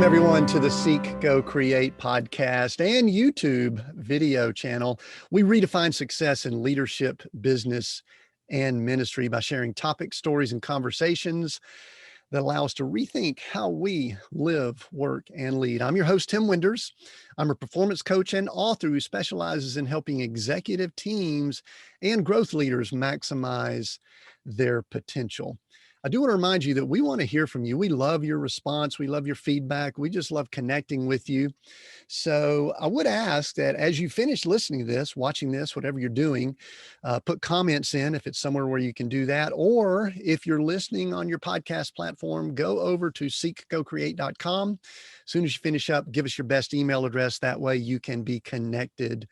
everyone, to the Seek, Go, Create podcast and YouTube video channel. We redefine success in leadership, business, and ministry by sharing topics, stories, and conversations that allow us to rethink how we live, work, and lead. I'm your host, Tim Winders. I'm a performance coach and author who specializes in helping executive teams and growth leaders maximize their potential. I do want to remind you that we want to hear from you. We love your response. We love your feedback. We just love connecting with you. So I would ask that as you finish listening to this, watching this, whatever you're doing, put comments in if it's somewhere where you can do that. Or if you're listening on your podcast platform, go over to seekgocreate.com. As soon as you finish up, give us your best email address. That way you can be connected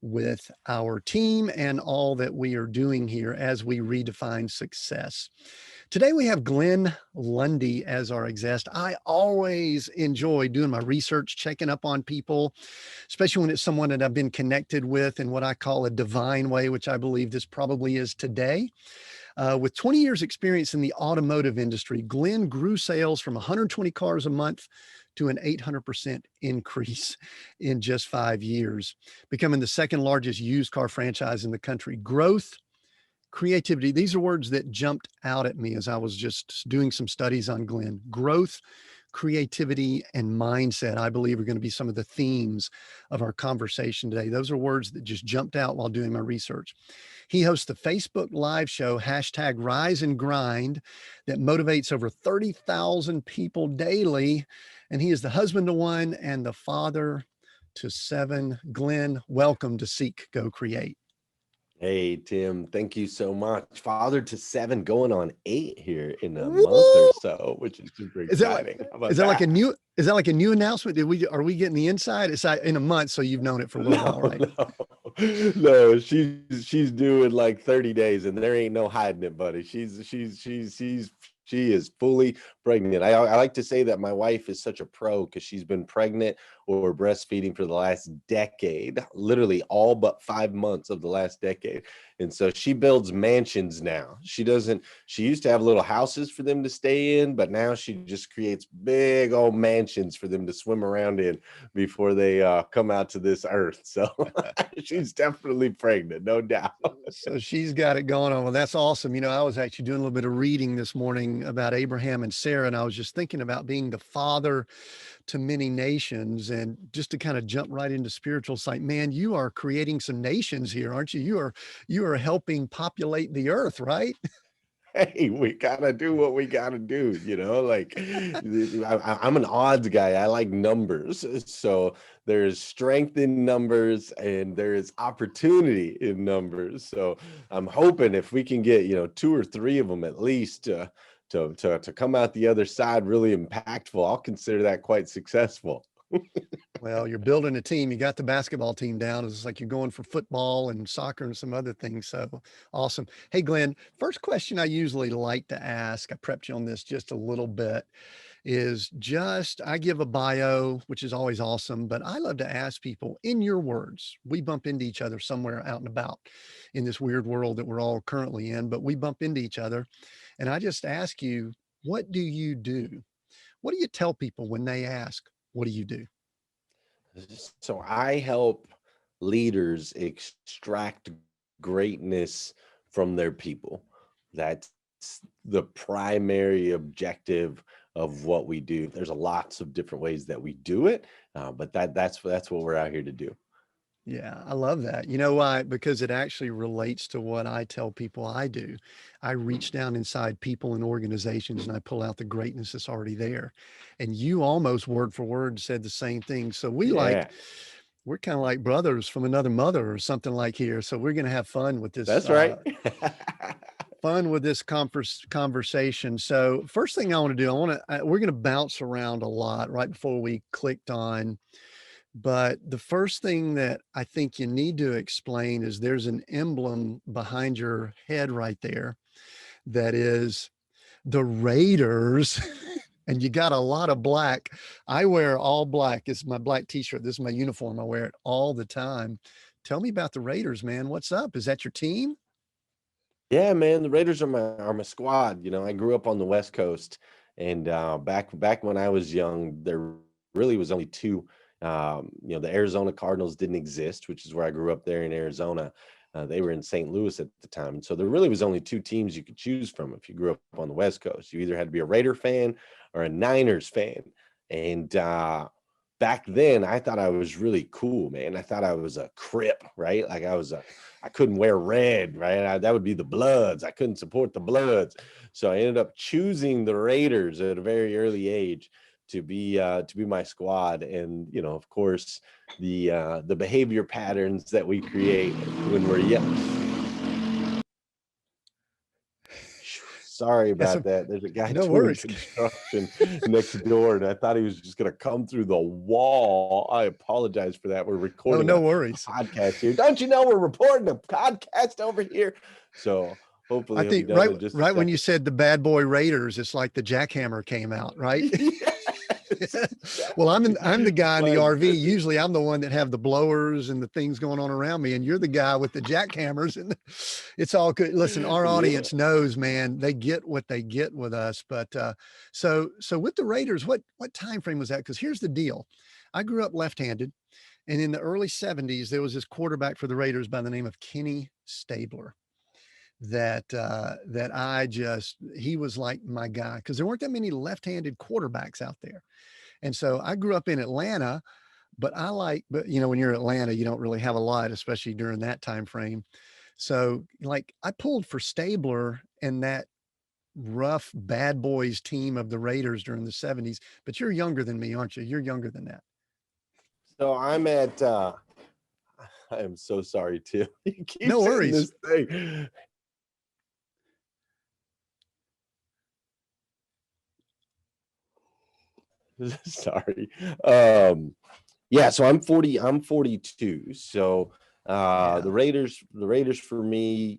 with our team and all that we are doing here as we redefine success. Today we have Glenn Lundy as our guest. I always enjoy doing my research, checking up on people, especially when it's someone that I've been connected with in what I call a divine way, which I believe this probably is today. With 20 years experience in the automotive industry, Glenn grew sales from 120 cars a month to an 800% increase in just 5 years, becoming the second largest used car franchise in the country. Growth, creativity, these are words that jumped out at me as I was just doing some studies on Glenn. Growth, creativity, and mindset, I believe, are going to be some of the themes of our conversation today. Those are words that just jumped out while doing my research. He hosts the Facebook live show, #RiseandGrind, that motivates over 30,000 people daily. And he is the husband to one and the father to 7. Glenn, welcome to Seek, Go, Create. Hey, Tim, thank you so much. Father to 7, going on 8 here in a month or so, which is super exciting. Is that like a new announcement? Are we getting the inside? It's in a month, so you've known it for a little while, right? No, she's doing like 30 days, and there ain't no hiding it, buddy. She is fully pregnant. I like to say that my wife is such a pro because she's been pregnant or breastfeeding for the last decade, literally all but 5 months of the last decade. And so she builds mansions now. She used to have little houses for them to stay in, but now she just creates big old mansions for them to swim around in before they come out to this earth. So she's definitely pregnant, no doubt. So she's got it going on. Well, that's awesome. You know, I was actually doing a little bit of reading this morning about Abraham and Sarah, and I was just thinking about being the father to many nations. And just to kind of jump right into spiritual sight, man, you are creating some nations here, aren't you? You are helping populate the earth, right? Hey, we gotta do what we gotta do, like I'm an odds guy. I like numbers. So there's strength in numbers and there is opportunity in numbers. So I'm hoping if we can get, 2 or 3 of them at least to come out the other side really impactful, I'll consider that quite successful. Well, you're building a team. You got the basketball team down. It's like you're going for football and soccer and some other things. So awesome. Hey, Glenn, first question I usually like to ask, I prepped you on this just a little bit, is just, I give a bio, which is always awesome, but I love to ask people in your words. We bump into each other somewhere out and about in this weird world that we're all currently in, but we bump into each other. And I just ask you, what do you do? What do you tell people when they ask, what do you do? So I help leaders extract greatness from their people. That's the primary objective of what we do. There's lots of different ways that we do it, but that's what we're out here to do. Yeah, I love that. You know why? Because it actually relates to what I tell people I do. I reach down inside people and organizations and I pull out the greatness that's already there. And you almost word for word said the same thing. So Yeah, we're kind of like brothers from another mother or something like here. So we're going to have fun with this, that's right. conversation. So first thing I want to do, we're going to bounce around a lot right before we clicked on. But the first thing that I think you need to explain is there's an emblem behind your head right there that is the Raiders. And you got a lot of black. I wear all black. It's my black t-shirt. This is my uniform. I wear it all the time. Tell me about the Raiders, man. What's up? Is that your team? Yeah, man, the Raiders are my squad. I grew up on the West Coast, and back when I was young, there really was only two. The Arizona Cardinals didn't exist, which is where I grew up there in Arizona. They were in St. Louis at the time. And so there really was only two teams you could choose from if you grew up on the West Coast. You either had to be a Raider fan or a Niners fan. And back then, I thought I was really cool, man. I thought I was a Crip, right? Like I couldn't wear red, right? That would be the Bloods. I couldn't support the Bloods. So I ended up choosing the Raiders at a very early age to be my squad. And of course, the behavior patterns that we create when we're young. Sorry about that. There's a guy doing construction next door, and I thought he was just going to come through the wall. I apologize for that. We're recording no worries. a podcast here. Don't you know we're reporting a podcast over here? So hopefully I think right when you said the bad boy Raiders, it's like the jackhammer came out, right? Well, I'm the guy in the RV. Usually I'm the one that have the blowers and the things going on around me, and you're the guy with the jackhammers, and it's all good. Listen, our audience knows, man, they get what they get with us. But so with the Raiders, what time frame was that? Because here's the deal. I grew up left-handed, and in the early 70s, there was this quarterback for the Raiders by the name of Kenny Stabler that he was like my guy, because there weren't that many left-handed quarterbacks out there. And so I grew up in Atlanta, but when you're in Atlanta, you don't really have a lot, especially during that time frame. So like I pulled for Stabler and that rough bad boys team of the Raiders during the 70s. But you're younger than me, aren't you? You're younger than that. So I'm at I am so sorry too. No worries. This thing. Sorry. Yeah, so I'm 42. So the Raiders for me,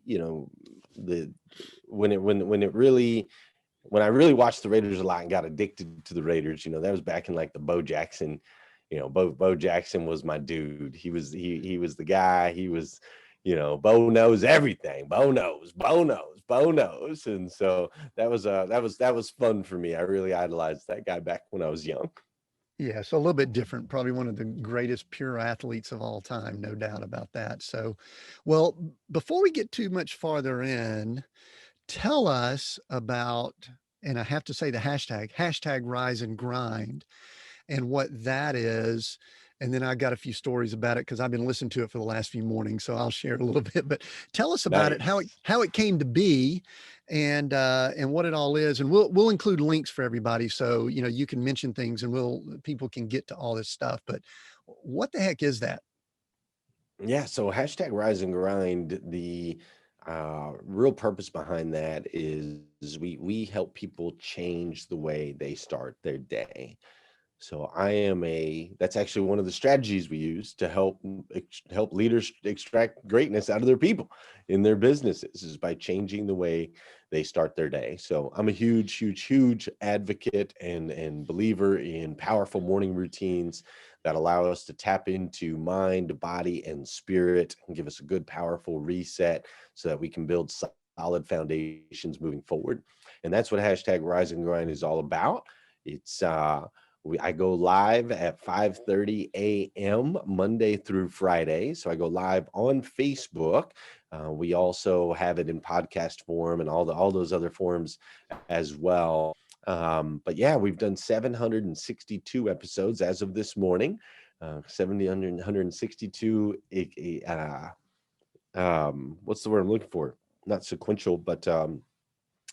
when I really watched the Raiders a lot and got addicted to the Raiders, that was back in like the Bo Jackson, Bo Jackson was my dude. He was the guy. He was, Bo knows everything. Bo knows. And so that was fun for me. I really idolized that guy back when I was young. Yeah, so a little bit different, probably one of the greatest pure athletes of all time, no doubt about that. So, well, before we get too much farther in, tell us about, and I have to say the hashtag Rise and Grind, and what that is. And then I got a few stories about it because I've been listening to it for the last few mornings. So I'll share it a little bit, but tell us about it, how it came to be and what it all is. And we'll include links for everybody. So, you can mention things and people can get to all this stuff, but what the heck is that? Yeah. So hashtag Rise and Grind, the real purpose behind that is we help people change the way they start their day. So that's actually one of the strategies we use to help leaders extract greatness out of their people in their businesses, is by changing the way they start their day. So I'm a huge advocate and believer in powerful morning routines that allow us to tap into mind, body, and spirit and give us a good, powerful reset so that we can build solid foundations moving forward. And that's what hashtag Rise and Grind is all about. It's I go live at 5:30 a.m. Monday through Friday. So I go live on Facebook. We also have it in podcast form and all those other forms as well. But yeah, we've done 762 episodes as of this morning. 762. What's the word I'm looking for? Not sequential, but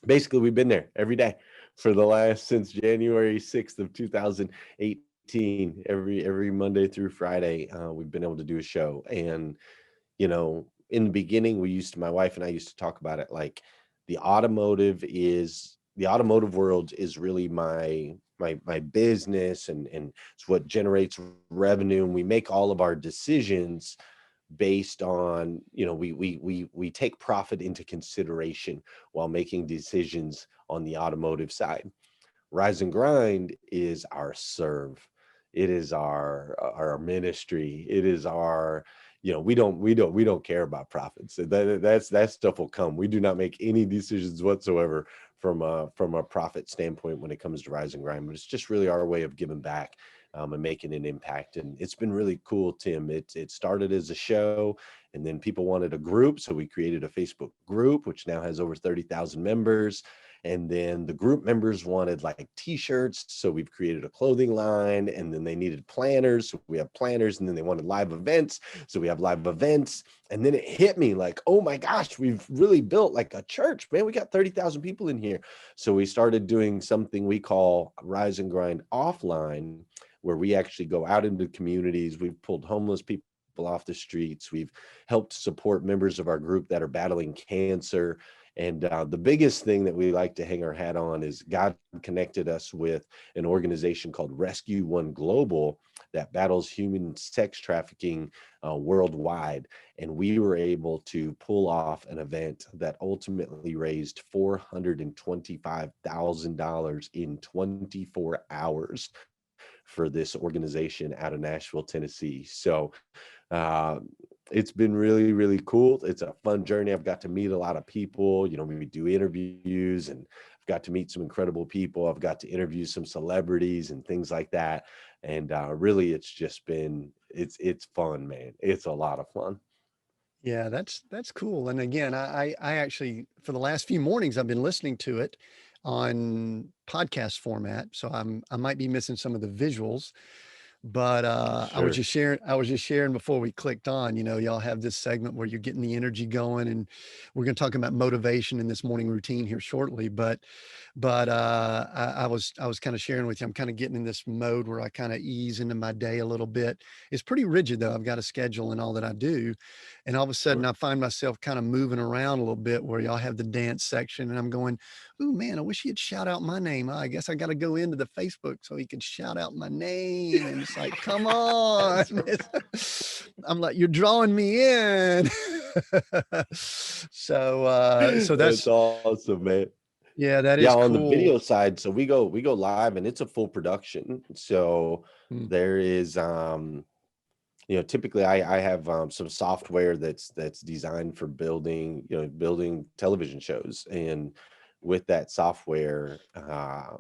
basically we've been there every day since January 6th of 2018. Every Monday through Friday, we've been able to do a show. And in the beginning, my wife and I used to talk about it like the automotive world is really my business, and it's what generates revenue, and we make all of our decisions based on, we take profit into consideration while making decisions on the automotive side. Rise and Grind is our serve. It is our ministry. It is our, we don't care about profits. That stuff will come. We do not make any decisions whatsoever from a profit standpoint when it comes to Rise and Grind, but it's just really our way of giving back and making an impact. And it's been really cool, Tim. It started as a show, and then people wanted a group. So we created a Facebook group, which now has over 30,000 members. And then the group members wanted like t-shirts. So we've created a clothing line, and then they needed planners. So we have planners, and then they wanted live events. So we have live events. And then it hit me like, oh my gosh, we've really built like a church, man. We got 30,000 people in here. So we started doing something we call Rise and Grind Offline, where we actually go out into communities. We've pulled homeless people off the streets. We've helped support members of our group that are battling cancer. And the biggest thing that we like to hang our hat on is God connected us with an organization called Rescue One Global that battles human sex trafficking worldwide. And we were able to pull off an event that ultimately raised $425,000 in 24 hours for this organization out of Nashville, Tennessee. So uh, it's been really, really cool. It's a fun journey. I've got to meet a lot of people. We do interviews, and I've got to meet some incredible people. I've got to interview some celebrities and things like that. And really, it's just been, it's fun, man. It's a lot of fun. Yeah, that's cool. And again, I actually for the last few mornings I've been listening to it on podcast format. So I might be missing some of the visuals, but Sure. I was just sharing before we clicked on, y'all have this segment where you're getting the energy going, and we're going to talk about motivation in this morning routine here shortly. But I was kind of sharing with you, I'm kind of getting in this mode where I kind of ease into my day a little bit. It's pretty rigid though. I've got a schedule and all that I do. And all of a sudden Sure. I find myself kind of moving around a little bit where y'all have the dance section, and I'm going, "Ooh, man, I wish he'd shout out my name. I guess I got to go into the Facebook so he could shout out my name." And it's like, come on. That's right. I'm like, you're drawing me in. So That's that's, awesome, man. yeah, that Yeah, is on the cool. video side, so we go live, and it's a full production. So Mm. there is typically I have some software that's designed for building television shows. And with that software,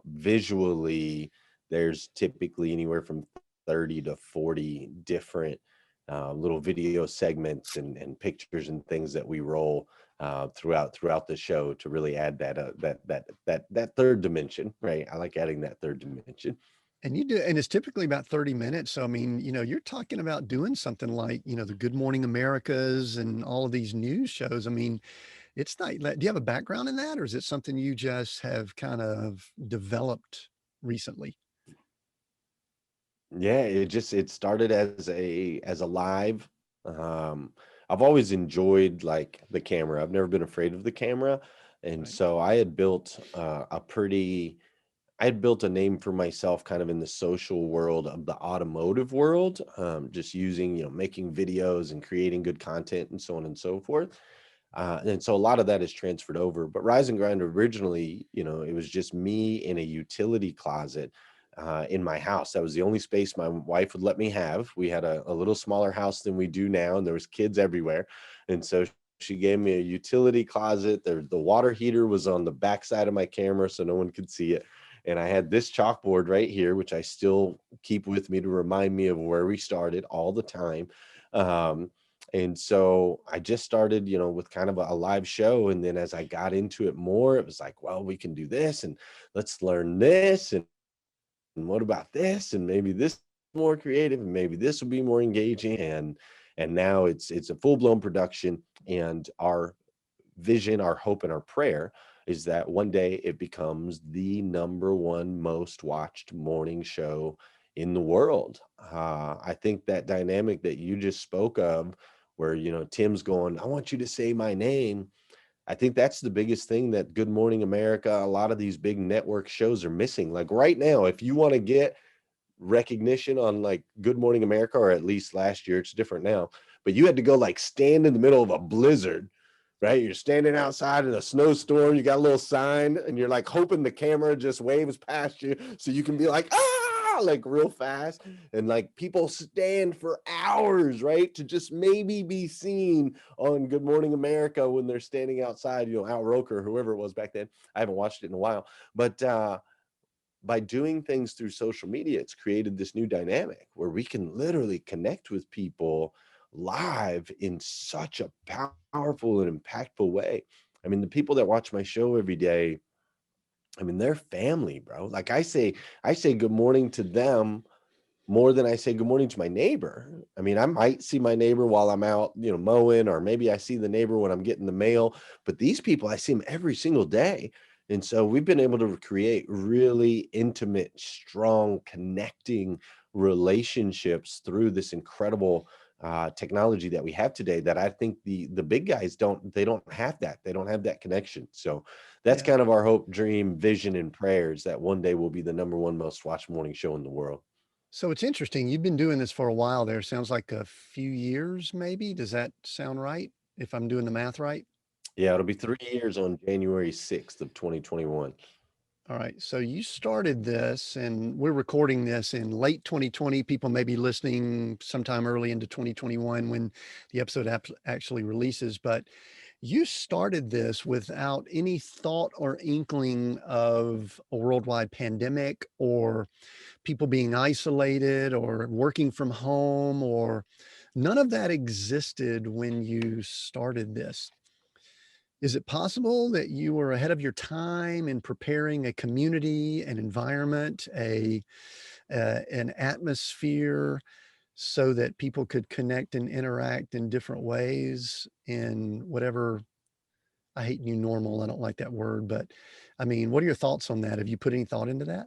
visually, there's typically anywhere from 30 to 40 different little video segments and pictures and things that we roll throughout the show to really add that third dimension, right? I like adding that third dimension. And you do, and it's typically about 30 minutes. So, I mean, you're talking about doing something like, the Good Morning Americas and all of these news shows. I mean, it's not, do you have a background in that, or is it something you just have kind of developed recently? Yeah, it started as a live. Um, I've always enjoyed like the camera. I've never been afraid of the camera. And Right. so I had built a name for myself kind of in the social world of the automotive world, just using, making videos and creating good content and so on and so forth. And so a lot of that is transferred over. But Rise and Grind originally, it was just me in a utility closet in my house. That was the only space my wife would let me have. We had a little smaller house than we do now, and there was kids everywhere. And so she gave me a utility closet. The water heater was on the backside of my camera, so no one could see it. And I had this chalkboard right here, which I still keep with me to remind me of where we started all the time. Um, and so I just started, with kind of a live show. And then as I got into it more, it was like, well, we can do this, and let's learn this. And what about this? And maybe this is more creative, and maybe this will be more engaging. And now it's a full-blown production. And our vision, our hope, and our prayer is that one day it becomes the number one most watched morning show in the world. I think that dynamic that you just spoke of, where Tim's going, "I want you to say my name." I think that's the biggest thing that Good Morning America, a lot of these big network shows are missing. Like right now, if you want to get recognition on like Good Morning America, or at least last year, it's different now, but you had to go like stand in the middle of a blizzard, right? You're standing outside in a snowstorm, you got a little sign, and you're like hoping the camera just waves past you so you can be like, ah, like real fast. And like people stand for hours, right? To just maybe be seen on Good Morning America when they're standing outside, Al Roker, whoever it was back then. I haven't watched it in a while, but by doing things through social media, it's created this new dynamic where we can literally connect with people live in such a powerful and impactful way. I mean, the people that watch my show every day, I mean, they're family, bro. Like I say good morning to them more than I say good morning to my neighbor. I mean, I might see my neighbor while I'm out, mowing, or maybe I see the neighbor when I'm getting the mail, but these people, I see them every single day. And so we've been able to create really intimate, strong, connecting relationships through this incredible technology that we have today, that I think the big guys don't have that. They don't have that connection. So that's Yeah. kind of our hope, dream, vision, and prayers, that one day we'll be the number one most watched morning show in the world. So it's interesting. You've been doing this for a while there. Sounds like a few years, maybe. Does that sound right? If I'm doing the math right? Yeah, it'll be 3 years on January 6th of 2021. All right. So you started this, and we're recording this in late 2020. People may be listening sometime early into 2021 when the episode actually releases. But you started this without any thought or inkling of a worldwide pandemic, or people being isolated, or working from home, or none of that existed when you started this. Is it possible that you were ahead of your time in preparing a community, an environment, an atmosphere, so that people could connect and interact in different ways in whatever, I hate new normal, I don't like that word, but I mean, what are your thoughts on that? Have you put any thought into that?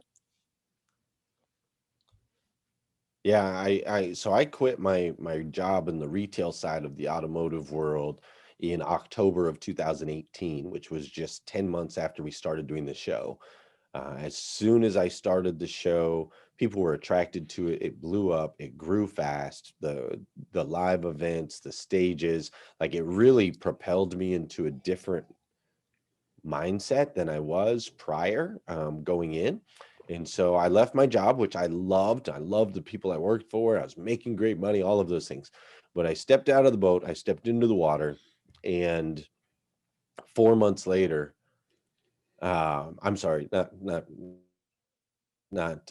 Yeah, so I quit my job in the retail side of the automotive world in October of 2018, which was just 10 months after we started doing the show. As soon as I started the show, people were attracted to it. It blew up. It grew fast. The live events, the stages, like it really propelled me into a different mindset than I was prior, going in. And so I left my job, which I loved. I loved the people I worked for. I was making great money, all of those things. But I stepped out of the boat, I stepped into the water, and 4 months later, I'm sorry, not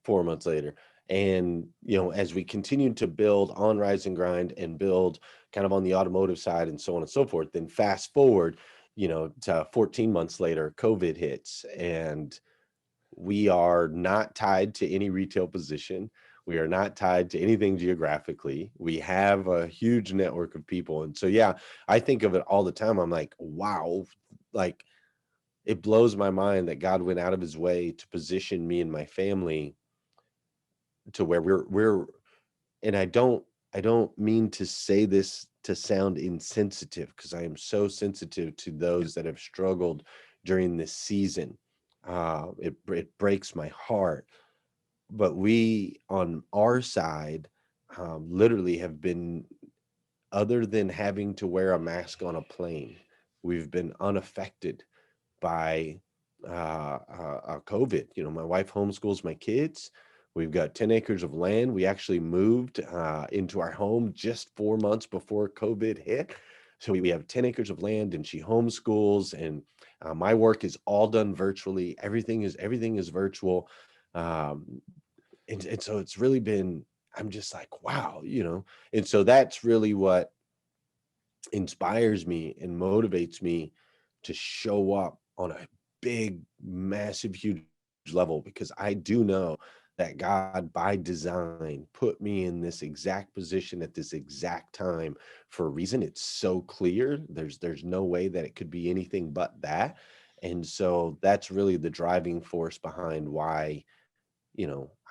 4 months later. And as we continued to build on Rise and Grind and build kind of on the automotive side and so on and so forth, then fast forward, to 14 months later, COVID hits, and we are not tied to any retail position. We are not tied to anything geographically. We have a huge network of people. And so, yeah, I think of it all the time. I'm like, wow, like it blows my mind that God went out of his way to position me and my family to where we're and I don't mean to say this to sound insensitive, because I am so sensitive to Yeah. those that have struggled during this season. It breaks my heart, but we on our side, literally have been, other than having to wear a mask on a plane, we've been unaffected by COVID. My wife homeschools my kids. We've got 10 acres of land. We actually moved into our home just 4 months before COVID hit. So we have 10 acres of land, and she homeschools, and my work is all done virtually. Everything is virtual. Um, and so it's really been, I'm just like, wow. And so that's really what inspires me and motivates me to show up on a big, massive, huge level, because I do know that God, by design, put me in this exact position at this exact time for a reason. It's so clear. There's no way that it could be anything but that. And so that's really the driving force behind why,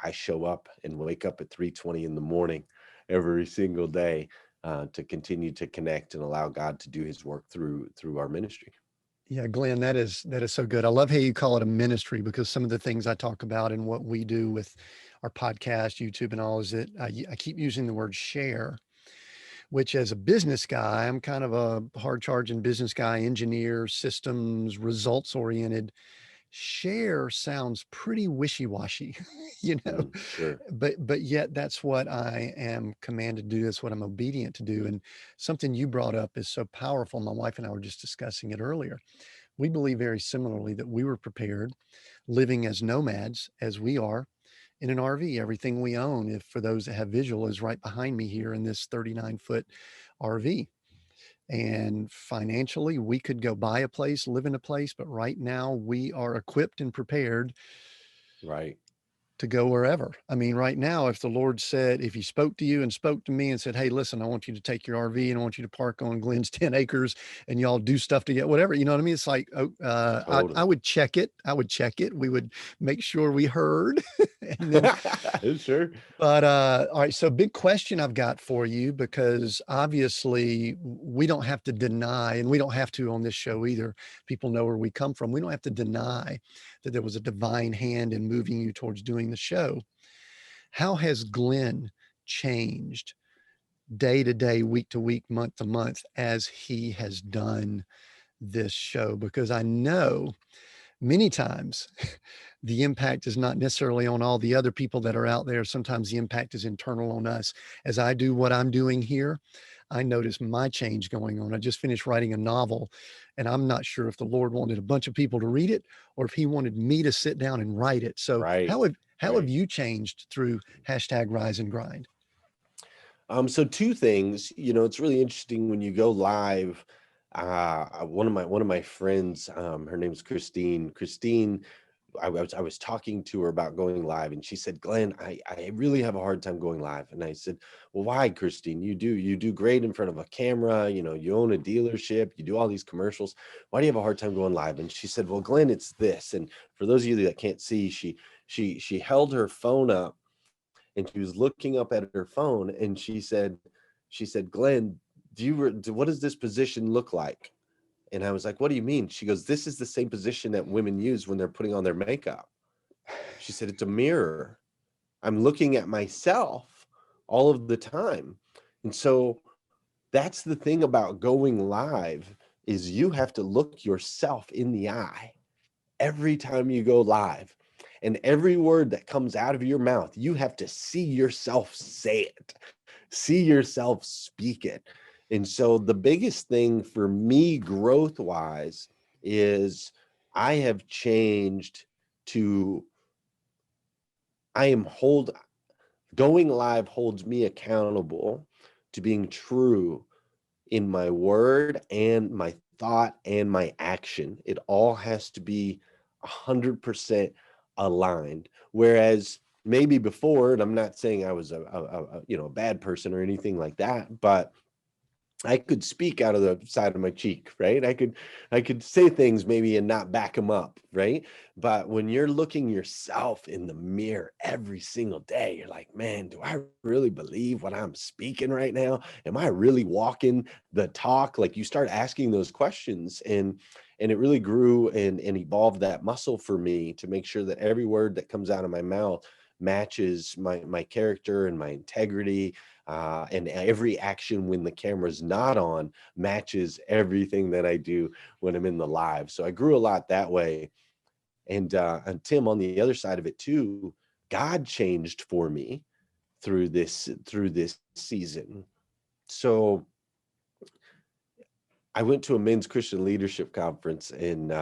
I show up and wake up at 3:20 in the morning every single day, to continue to connect and allow God to do his work through our ministry. Yeah, Glenn, that is so good. I love how you call it a ministry, because some of the things I talk about and what we do with our podcast, YouTube, and all is that I keep using the word share, which, as a business guy, I'm kind of a hard charging business guy, engineer, systems, results oriented. Share sounds pretty wishy-washy, you know, Sure. but yet that's what I am commanded to do. That's what I'm obedient to do. And something you brought up is so powerful. My wife and I were just discussing it earlier. we believe very similarly that we were prepared, living as nomads as we are in an RV. Everything we own, if for those that have visual, is right behind me here in this 39-foot RV. And financially, we could go buy a place, live in a place, but right now we are equipped and prepared Right. to go wherever. I mean, right now, if the Lord said, if he spoke to you and spoke to me and said, hey, listen, I want you to take your RV and I want you to park on Glenn's 10 acres and y'all do stuff to get whatever, you know what I mean? It's like, oh, I Totally. would check it. I would check it. We would make sure we heard. And then, Sure. but all right. So big question I've got for you, because obviously we don't have to deny, and we don't have to on this show either. People know where we come from. We don't have to deny that there was a divine hand in moving you towards doing the show. How has Glenn changed day to day, week to week, month to month as he has done this show? Because I know many times the impact is not necessarily on all the other people that are out there. Sometimes the impact is internal on us. As I do what I'm doing here, I notice my change going on. I just finished writing a novel, and I'm not sure if the Lord wanted a bunch of people to read it or if he wanted me to sit down and write it. So Right. how have Right. you changed through hashtag Rise and Grind? So two things, it's really interesting when you go live. One of my friends, her name's Christine. Christine, I was talking to her about going live, and she said, Glenn, I really have a hard time going live. And I said, well, why, Christine? You do great in front of a camera, you own a dealership, you do all these commercials. Why do you have a hard time going live? And she said, well, Glenn, it's this. And for those of you that can't see, she held her phone up and she was looking up at her phone, and she said, Glenn, what does this position look like? And I was like, what do you mean? She goes, this is the same position that women use when they're putting on their makeup. She said, it's a mirror. I'm looking at myself all of the time. And so that's the thing about going live, is you have to look yourself in the eye every time you go live. And every word that comes out of your mouth, you have to see yourself say it, see yourself speak it. And so the biggest thing for me growth wise is I have changed to, I am hold going live holds me accountable to being true in my word and my thought and my action. It all has to be 100% aligned. Whereas maybe before, and I'm not saying I was a bad person or anything like that, but I could speak out of the side of my cheek, right? I could say things maybe and not back them up, right? But when you're looking yourself in the mirror every single day, you're like, man, do I really believe what I'm speaking right now? Am I really walking the talk? Like, you start asking those questions, and it really grew and evolved that muscle for me to make sure that every word that comes out of my mouth matches my character and my integrity, and every action when the camera's not on matches everything that I do when I'm in the live. So I grew a lot that way. And Tim, on the other side of it too, God changed for me through this season. So I went to a men's Christian leadership conference, and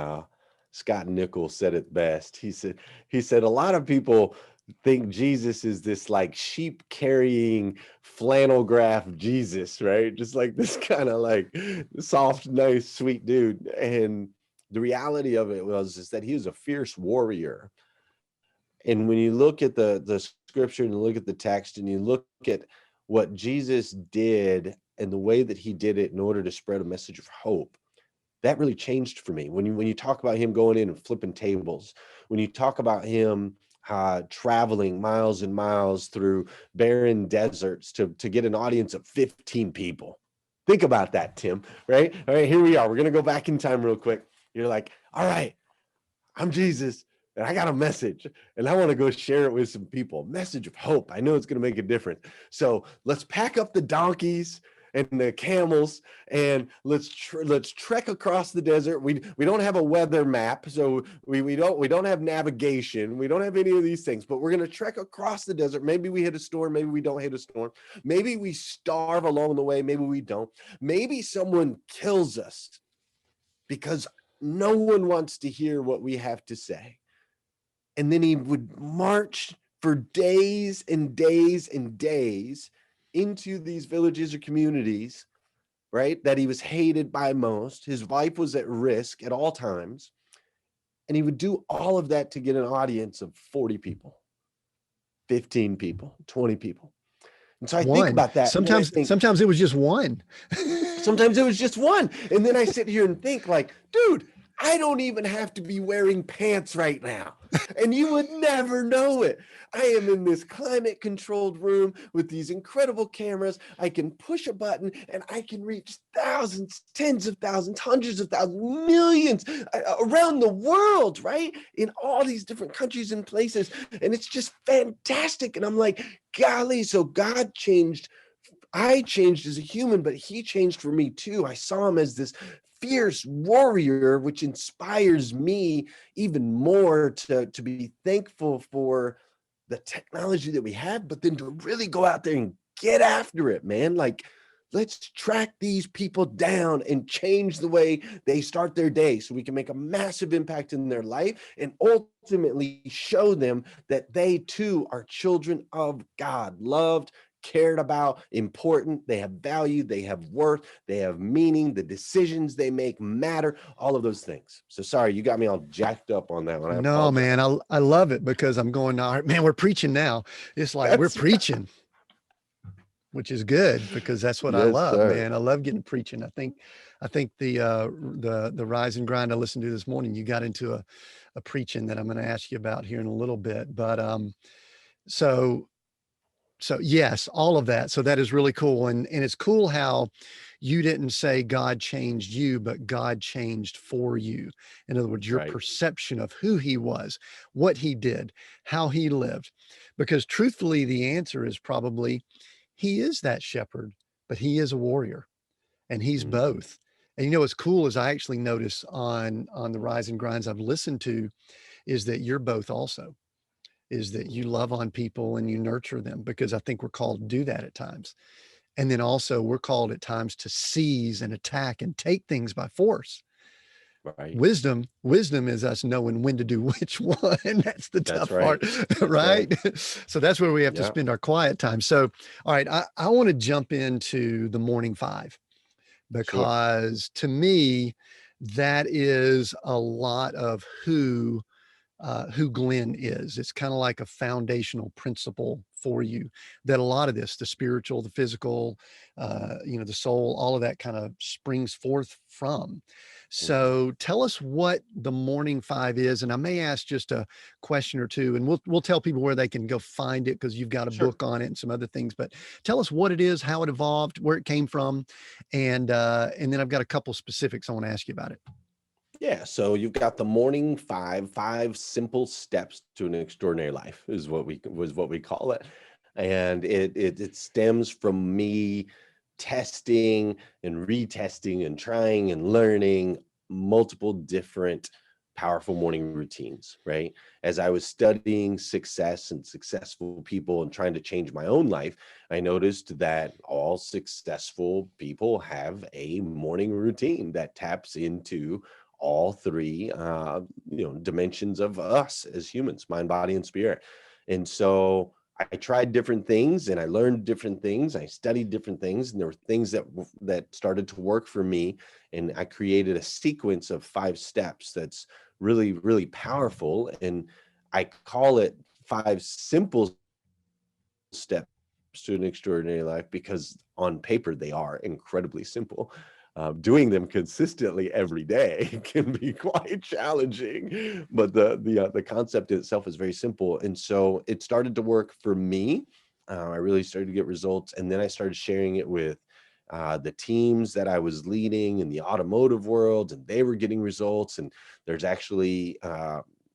Scott Nichols said it best. He said a lot of people think Jesus is this like sheep carrying flannel graph Jesus, right? Just like this kind of like soft, nice, sweet dude. And the reality of it is that he was a fierce warrior. And when you look at the scripture and you look at the text and you look at what Jesus did and the way that he did it in order to spread a message of hope, that really changed for me. When you talk about him going in and flipping tables, when you talk about him traveling miles and miles through barren deserts to get an audience of 15 people. Think about that, Tim, right? All right, here we are. We're going to go back in time real quick. You're like, all right, I'm Jesus, and I got a message, and I want to go share it with some people. Message of hope. I know it's going to make a difference. So let's pack up the donkeys and the camels, and let's trek across the desert. We don't have a weather map, so we don't have navigation. We don't have any of these things, but we're going to trek across the desert. Maybe we hit a storm. Maybe we don't hit a storm. Maybe we starve along the way. Maybe we don't. Maybe someone kills us because no one wants to hear what we have to say. And then he would march for days and days and days into these villages or communities, right? That he was hated by most. His life was at risk at all times. And he would do all of that to get an audience of 40 people, 15 people, 20 people. And so I think One. about that. And then I think, Sometimes it was just one. sometimes it was just one. And then I sit here and think like, dude, I don't even have to be wearing pants right now. And you would never know it. I am in this climate controlled room with these incredible cameras. I can push a button and I can reach thousands, tens of thousands, hundreds of thousands, millions around the world, right? In all these different countries and places. And it's just fantastic. And I'm like, golly, so God changed. I changed as a human, but he changed for me too. I saw him as this fierce warrior, which inspires me even more to be thankful for the technology that we have, but then to really go out there and get after it, man. Like, let's track these people down and change the way they start their day so we can make a massive impact in their life and ultimately show them that they too are children of God, loved, cared about, important, they have value, they have worth, they have meaning, the decisions they make matter, all of those things. So sorry, you got me all jacked up on that one. I No, apologize. man, I love it because I'm going, all right, man, we're preaching now. It's like we're That's right. preaching, which is good because that's what I Yes, love, sir. man. I love getting preaching. I think the Rise and Grind I listened to this morning, you got into a preaching that I'm going to ask you about here in a little bit. But so so yes, all of that. So that is really cool. And it's cool how you didn't say God changed you, but God changed for you. In other words, your Right. perception of who he was, what he did, how he lived. Because truthfully, the answer is probably he is that shepherd, but he is a warrior and he's Mhm. both. And you know what's cool is I actually notice on the Rise and Grinds I've listened to is that you're both also, is that you love on people and you nurture them, because I think we're called to do that at times. And then also we're called at times to seize and attack and take things by force. Right. Wisdom is us knowing when to do which one. That's the That's tough right. part, That's right. right? So that's where we have to Yeah. spend our quiet time. So, all right, I want to jump into the morning five, Sure. because to me, that is a lot of who Glenn is. It's kind of like a foundational principle for you that a lot of this, the spiritual, the physical, the soul, all of that kind of springs forth from. Mhm. So tell us what the morning five is. And I may ask just a question or two, and we'll tell people where they can go find it because you've got a Sure. book on it and some other things. But tell us what it is, how it evolved, where it came from, and then I've got a couple specifics I want to ask you about it. Yeah, so you've got the morning five simple steps to an extraordinary life is what we call it. And it stems from me testing and retesting and trying and learning multiple different powerful morning routines, right? As I was studying success and successful people and trying to change my own life, I noticed that all successful people have a morning routine that taps into all three dimensions of us as humans, mind, body, and spirit. And so I tried different things and I learned different things. I studied different things, and there were things that started to work for me. And I created a sequence of 5 steps that's really, really powerful. And I call it 5 simple steps to an extraordinary life because on paper they are incredibly simple. Doing them consistently every day can be quite challenging, but the concept itself is very simple, and so it started to work for me. I really started to get results, and then I started sharing it with the teams that I was leading in the automotive world, and they were getting results. And there's actually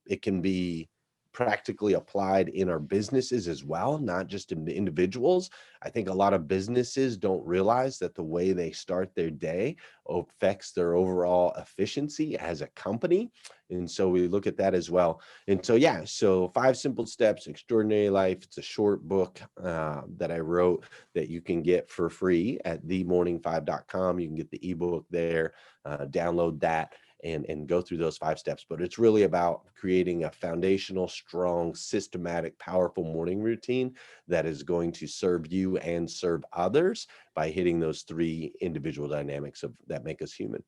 it can be practically applied in our businesses as well, not just in the individuals. I think a lot of businesses don't realize that the way they start their day affects their overall efficiency as a company. And so we look at that as well. And so, yeah, so 5 Simple Steps, Extraordinary Life. It's a short book that I wrote that you can get for free at themorning5.com. You can get the ebook there, download that, and go through those 5 steps. But it's really about creating a foundational, strong, systematic, powerful morning routine that is going to serve you and serve others by hitting those 3 individual dynamics that make us human.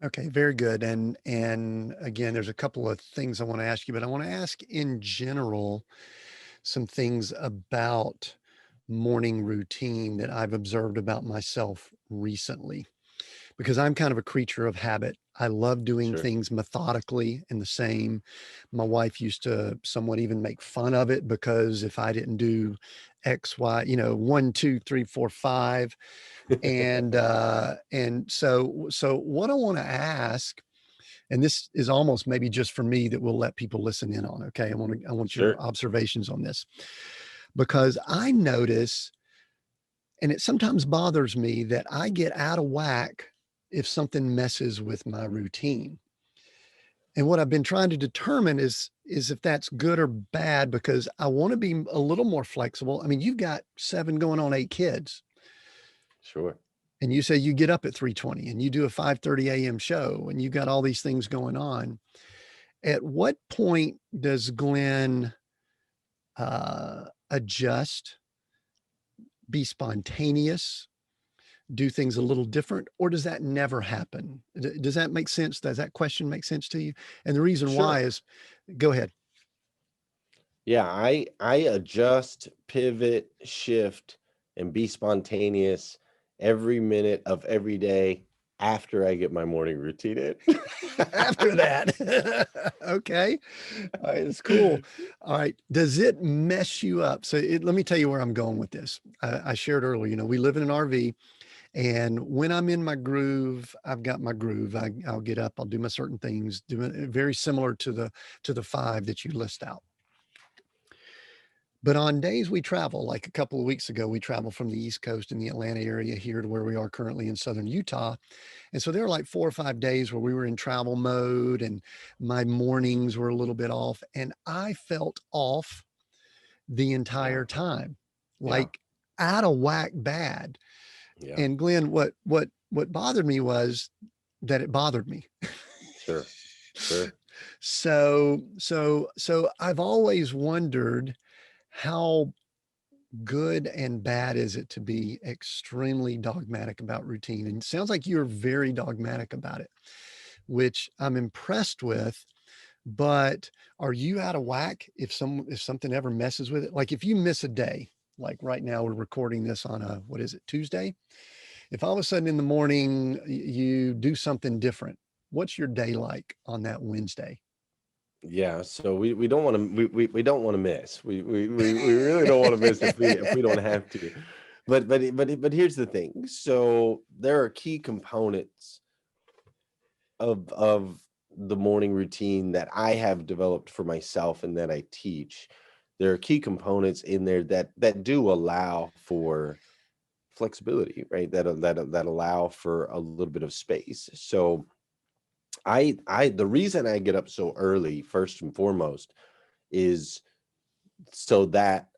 Okay, very good. And again, there's a couple of things I want to ask you, but I want to ask in general some things about morning routine that I've observed about myself recently, because I'm kind of a creature of habit. I love doing Sure. things methodically and the same. My wife used to somewhat even make fun of it because if I didn't do X, Y, 1, 2, 3, 4, 5, and so what I want to ask, and this is almost maybe just for me that we'll let people listen in on. Okay, I want your Sure. observations on this, because I notice, and it sometimes bothers me, that I get out of whack if something messes with my routine. And what I've been trying to determine is if that's good or bad, because I want to be a little more flexible. I mean, you've got 7 going on 8 kids, Sure. and you say you get up at 3:20 and you do a 5:30 a.m. show and you got all these things going on. At what point does Glenn adjust, be spontaneous, do things a little different, or does that never happen? Does that make sense? Does that question make sense to you? And the reason why Sure. is, go ahead. Yeah, I adjust, pivot, shift, and be spontaneous every minute of every day after I get my morning routine in. After that. Okay. All right. It's cool. All right. Does it mess you up? So let me tell you where I'm going with this. I shared earlier, we live in an RV, and when I'm in my groove, I've got my groove. I'll get up, I'll do my certain things, do it very similar to the 5 that you list out. But on days we travel, like a couple of weeks ago, we traveled from the East Coast in the Atlanta area here to where we are currently in Southern Utah. And so there were like 4 or 5 days where we were in travel mode and my mornings were a little bit off. And I felt off the Yeah. entire time, Yeah. like out of whack bad. Yeah. And Glenn, what bothered me was that it bothered me. Sure. Sure. So I've always wondered, how good and bad is it to be extremely dogmatic about routine? And it sounds like you're very dogmatic about it, which I'm impressed with. But are you out of whack if something ever messes with it? Like if you miss a day, like right now we're recording this on a, what is it, Tuesday? If all of a sudden in the morning you do something different, what's your day like on that Wednesday? Yeah, so we don't want to we don't want to miss. We really don't want to miss if we don't have to. But here's the thing. So there are key components of the morning routine that I have developed for myself and that I teach. There are key components in there that do allow for flexibility, right? That allow for a little bit of space. So I the reason I get up so early, first and foremost, is so that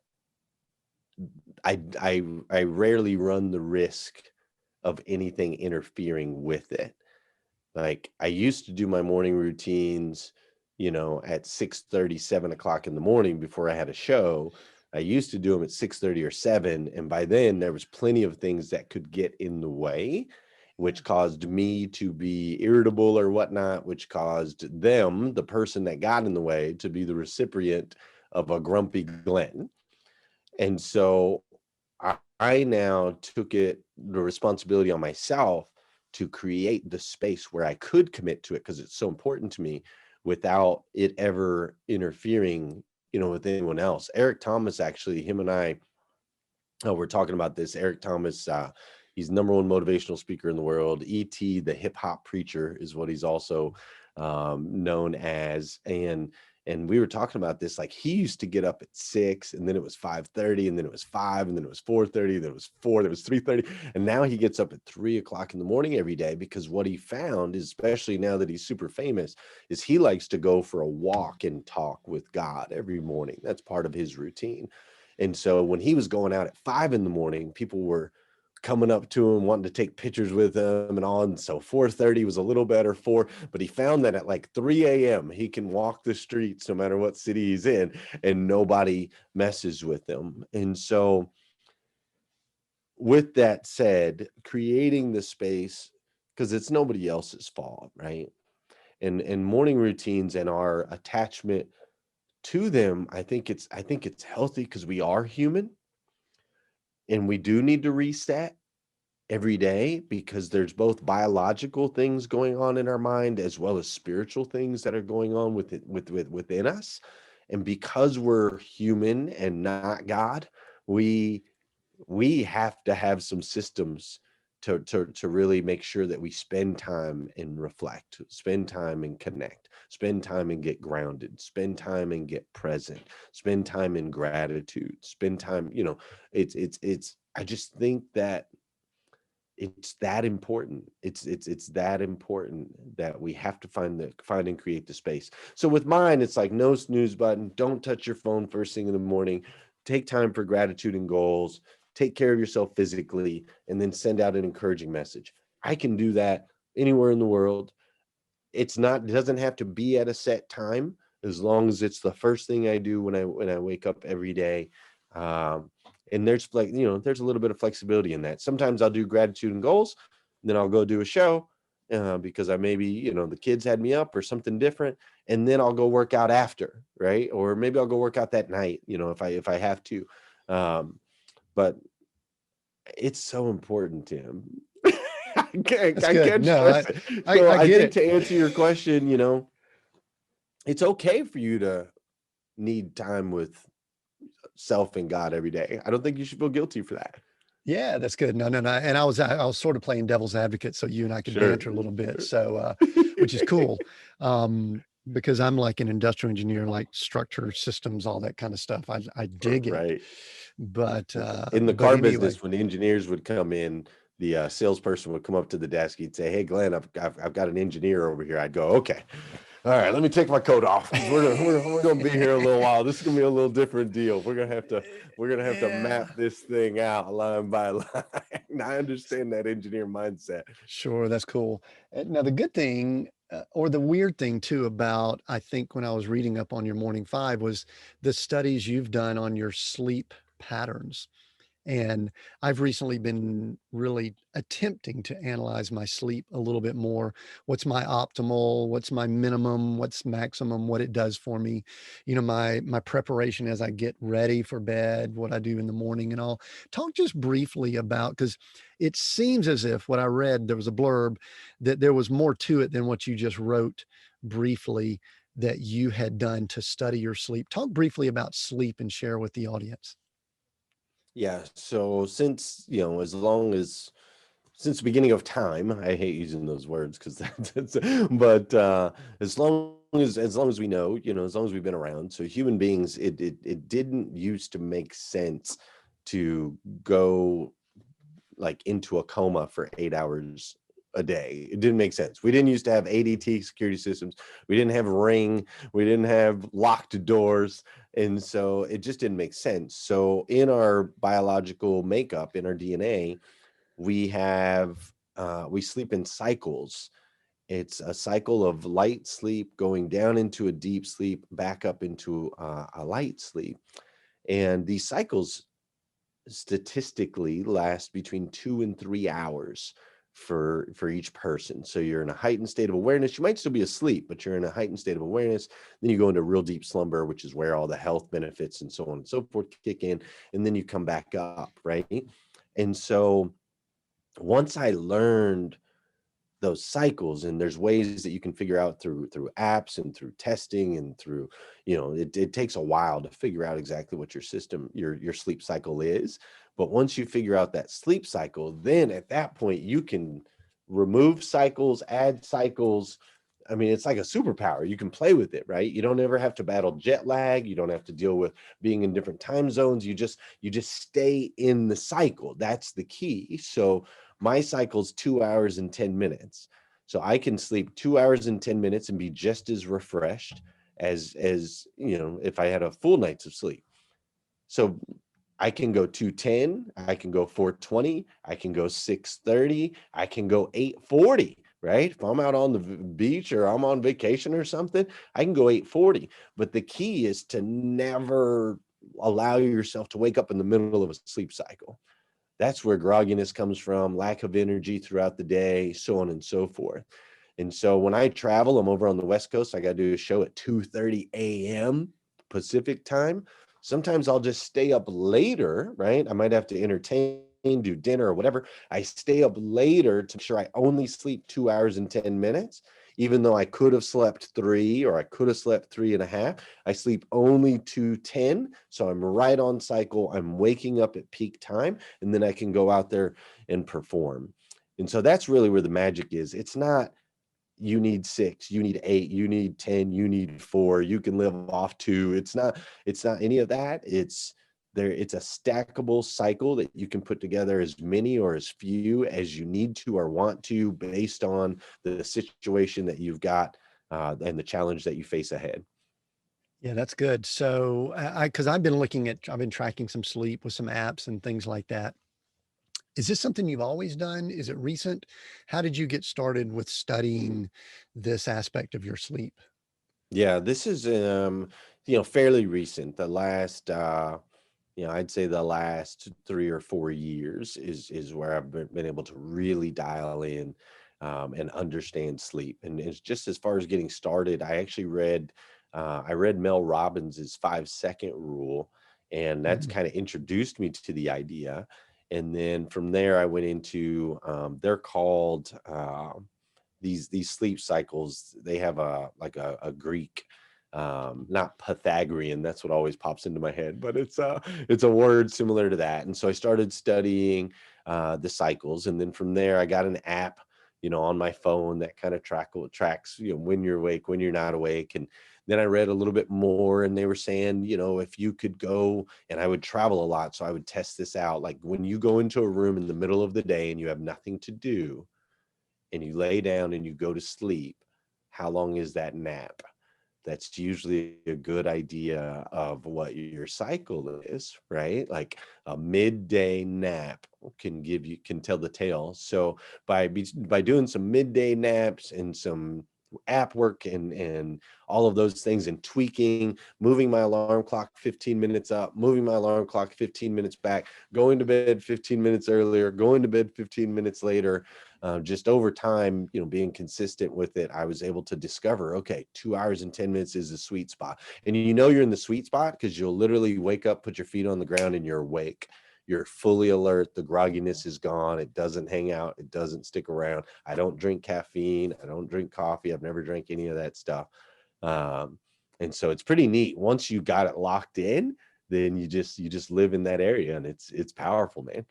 I rarely run the risk of anything interfering with it. Like I used to do my morning routines, at 6:30, 7 o'clock in the morning before I had a show. I used to do them at 6:30 or 7. And by then there was plenty of things that could get in the way, which caused me to be irritable or whatnot, which caused them, the person that got in the way, to be the recipient of a grumpy Glenn. And so I now took the responsibility on myself to create the space where I could commit to it because it's so important to me without it ever interfering, with anyone else. Eric Thomas, actually, him and I, we're talking about this. Eric Thomas, he's #1 motivational speaker in the world. E.T., the hip hop preacher, is what he's also known as. And And we were talking about this, like he used to get up at 6, and then it was 5:30, and then it was 5, and then it was 4:30, then it was 4, then it was 3:30. And now he gets up at 3 o'clock in the morning every day, because what he found is, especially now that he's super famous, is he likes to go for a walk and talk with God every morning. That's part of his routine. And so when he was going out at 5 in the morning, people were coming up to him, wanting to take pictures with him and all. And so 4:30 was a little better, but he found that at like 3 a.m. he can walk the streets no matter what city he's in, and nobody messes with him. And so with that said, creating the space, because it's nobody else's fault, right? And morning routines and our attachment to them, I think it's healthy, because we are human and we do need to reset every day, because there's both biological things going on in our mind as well as spiritual things that are going on within us. And because we're human and not God, we have to have some systems to really make sure that we spend time and reflect, spend time and connect, spend time and get grounded, spend time and get present, spend time in gratitude, spend time, it's I just think that it's that important. It's that important that we have to find and create the space. So with mine, it's like no snooze button. Don't touch your phone first thing in the morning. Take time for gratitude and goals. Take care of yourself physically, and then send out an encouraging message. I can do that anywhere in the world. It doesn't have to be at a set time, as long as it's the first thing I do when I wake up every day. Um, and there's there's a little bit of flexibility in that. Sometimes I'll do gratitude and goals, and then I'll go do a show, because I maybe, the kids had me up or something different, and then I'll go work out after, right? Or maybe I'll go work out that night, if I have to. But it's so important, Tim. That's I good. can't No, stress it. So I I get think, it. to answer your question, it's okay for you to need time with self and God every day. I don't think you should feel guilty for that. Yeah, that's good. No, no, no. And I was sort of playing devil's advocate so you and I could Sure. banter a little bit. So, which is cool. Because I'm like an industrial engineer, like structure systems, all that kind of stuff. I dig it. Right. In the But car anyway, business, when the engineers would come in, the salesperson would come up to the desk. He'd say, "Hey, Glenn, I've got an engineer over here." I'd go, "Okay, all right, let me take my coat off, because we're gonna be here a little while. This is gonna be a little different deal. We're gonna have to yeah, map this thing out line by line." I understand that engineer mindset. sure, that's cool. Now, the good thing, or the weird thing too, about I think when I was reading up on your morning five was the studies you've done on your sleep patterns. And I've recently been really attempting to analyze my sleep a little bit more. What's my optimal? What's my minimum? What's maximum? What it does for me? My preparation as I get ready for bed, what I do in the morning and all. Talk just briefly about, because it seems as if what I read, there was a blurb that there was more to it than what you just wrote briefly that you had done to study your sleep. Talk briefly about sleep and share with the audience. Yeah. So since the beginning of time, I hate using those words, because that's, but as long as we know, as long as we've been around, so human beings, it didn't used to make sense to go like into a coma for 8 hours a day. It didn't make sense. We didn't used to have ADT security systems. We didn't have Ring. We didn't have locked doors. And so it just didn't make sense. So in our biological makeup, in our DNA, we sleep in cycles. It's a cycle of light sleep going down into a deep sleep, back up into a light sleep. And these cycles statistically last between 2 and 3 hours for each person. So you're in a heightened state of awareness. You might still be asleep, but you're in a heightened state of awareness. Then you go into real deep slumber, which is where all the health benefits and so on and so forth kick in. And then you come back up, right? And so once I learned those cycles, and there's ways that you can figure out through apps and through testing and through, it takes a while to figure out exactly what your sleep cycle is. But once you figure out that sleep cycle, then at that point you can remove cycles, add cycles, I mean, it's like a superpower. You can play with it, right? You don't ever have to battle jet lag. You don't have to deal with being in different time zones. You just stay in the cycle. That's the key. So my cycle's 2 hours and 10 minutes. So I can sleep 2 hours and 10 minutes and be just as refreshed as if I had a full night's of sleep. So I can go 210, I can go 420, I can go 630, I can go 840, right? If I'm out on the beach or I'm on vacation or something, I can go 840. But the key is to never allow yourself to wake up in the middle of a sleep cycle. That's where grogginess comes from, lack of energy throughout the day, so on and so forth. And so when I travel, I'm over on the West Coast. I got to do a show at 2:30 a.m. Pacific time. Sometimes I'll just stay up later, right? I might have to entertain, do dinner or whatever. I stay up later to make sure I only sleep 2 hours and 10 minutes, even though I could have slept 3 or I could have slept 3.5. I sleep only 2:10. So I'm right on cycle. I'm waking up at peak time, and then I can go out there and perform. And so that's really where the magic is. It's not you need 6, you need 8, you need 10, you need 4, you can live off 2. It's not any of that. It's a stackable cycle that you can put together as many or as few as you need to or want to based on the situation that you've got and the challenge that you face ahead. Yeah, that's good. So because I've been tracking some sleep with some apps and things like that. Is this something you've always done? Is it recent? How did you get started with studying this aspect of your sleep? Yeah, this is fairly recent. The last I'd say the last 3 or 4 years is where I've been able to really dial in and understand sleep. And it's just as far as getting started, I read Mel Robbins's 5 second rule, and that's Mhm. kind of introduced me to the idea. And then from there, I went into they're called these sleep cycles. They have a Greek, not Pythagorean, that's what always pops into my head, but it's a word similar to that. And so I started studying the cycles, and then from there I got an app on my phone that kind of tracks when you're awake, when you're not awake. And then I read a little bit more, and they were saying, if you could go, and I would travel a lot, so I would test this out, like when you go into a room in the middle of the day and you have nothing to do and you lay down and you go to sleep, how long is that nap? That's usually a good idea of what your cycle is, right? Like a midday nap can tell the tale. So by doing some midday naps and some app work and all of those things, and tweaking, moving my alarm clock 15 minutes up, moving my alarm clock 15 minutes back, going to bed 15 minutes earlier, going to bed 15 minutes later, just over time, being consistent with it, I was able to discover, okay, 2 hours and 10 minutes is the sweet spot. And you're in the sweet spot because you'll literally wake up, put your feet on the ground, and you're awake. You're fully alert. The grogginess is gone. It doesn't hang out. It doesn't stick around. I don't drink caffeine. I don't drink coffee. I've never drank any of that stuff. And so it's pretty neat. Once you got it locked in, then you just live in that area, and it's powerful, man.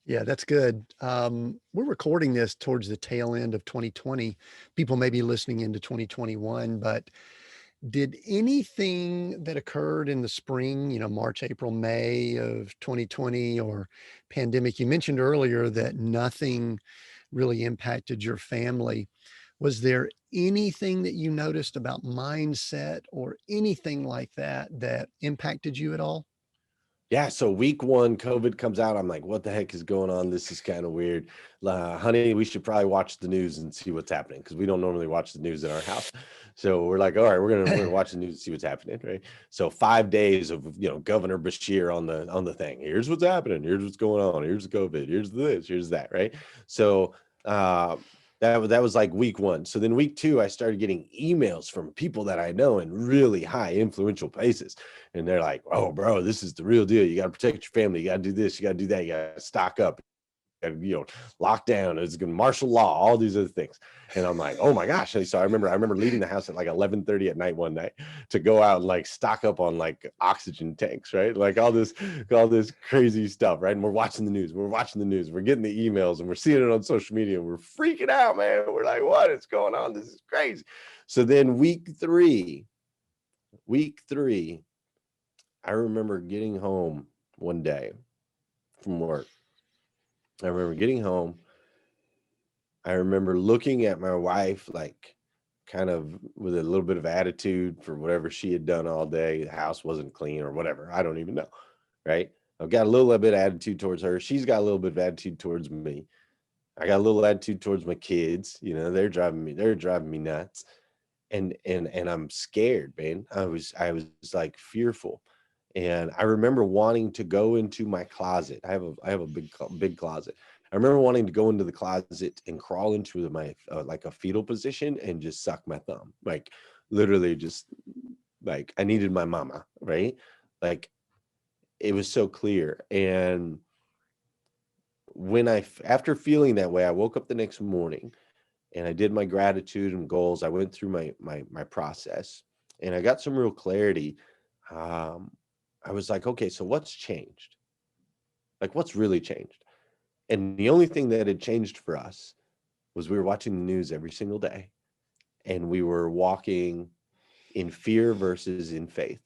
Yeah, that's good. We're recording this towards the tail end of 2020. People may be listening into 2021, but did anything that occurred in the spring, March, April, May of 2020 or pandemic, you mentioned earlier that nothing really impacted your family. Was there anything that you noticed about mindset or anything like that that impacted you at all? Yeah, so week 1, COVID comes out. I'm like, what the heck is going on? This is kind of weird. Honey, we should probably watch the news and see what's happening, because we don't normally watch the news in our house. So we're like, all right, we're gonna watch the news and see what's happening, right? So 5 days of Governor Bashir on the thing. Here's what's happening. Here's what's going on. Here's the COVID. Here's this. Here's that. Right. So uh, that was like week 1. So then week 2, I started getting emails from people that I know in really high influential places. And they're like, oh, bro, this is the real deal. You got to protect your family. You got to do this. You got to do that. You got to stock up. lockdown, it's going to martial law, all these other things. And I'm like, oh my gosh. And so I remember leaving the house at like 11:30 at night one night to go out and like stock up on like oxygen tanks, right? Like all this crazy stuff, right? And we're watching the news, we're getting the emails, and we're seeing it on social media, and we're freaking out, man. We're like, what is going on? This is crazy. So then week three, I remember getting home one day from work. I remember getting home. I remember looking at my wife, like kind of with a little bit of attitude for whatever she had done all day. The house wasn't clean or whatever. I don't even know. Right. I've got a little bit of attitude towards her. She's got a little bit of attitude towards me. I got a little attitude towards my kids. They're driving me nuts. And I'm scared, man. I was like fearful. And I remember wanting to go into my closet. I have a big closet. I remember wanting to go into the closet and crawl into my like a fetal position and just suck my thumb, like literally just like I needed my mama, right? Like it was so clear. And after feeling that way, I woke up the next morning and I did my gratitude and goals. I went through my process and I got some real clarity. I was like, okay, so what's changed? Like what's really changed? And the only thing that had changed for us was we were watching the news every single day and we were walking in fear versus in faith.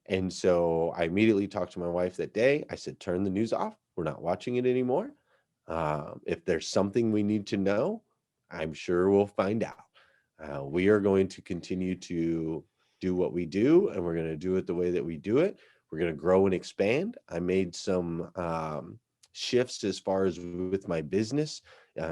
And so I immediately talked to my wife that day. I said, turn the news off. We're not watching it anymore. If there's something we need to know, I'm sure we'll find out. We are going to continue to do what we do, and we're going to do it the way that we do it. We're going to grow and expand. I made some shifts as far as with my business.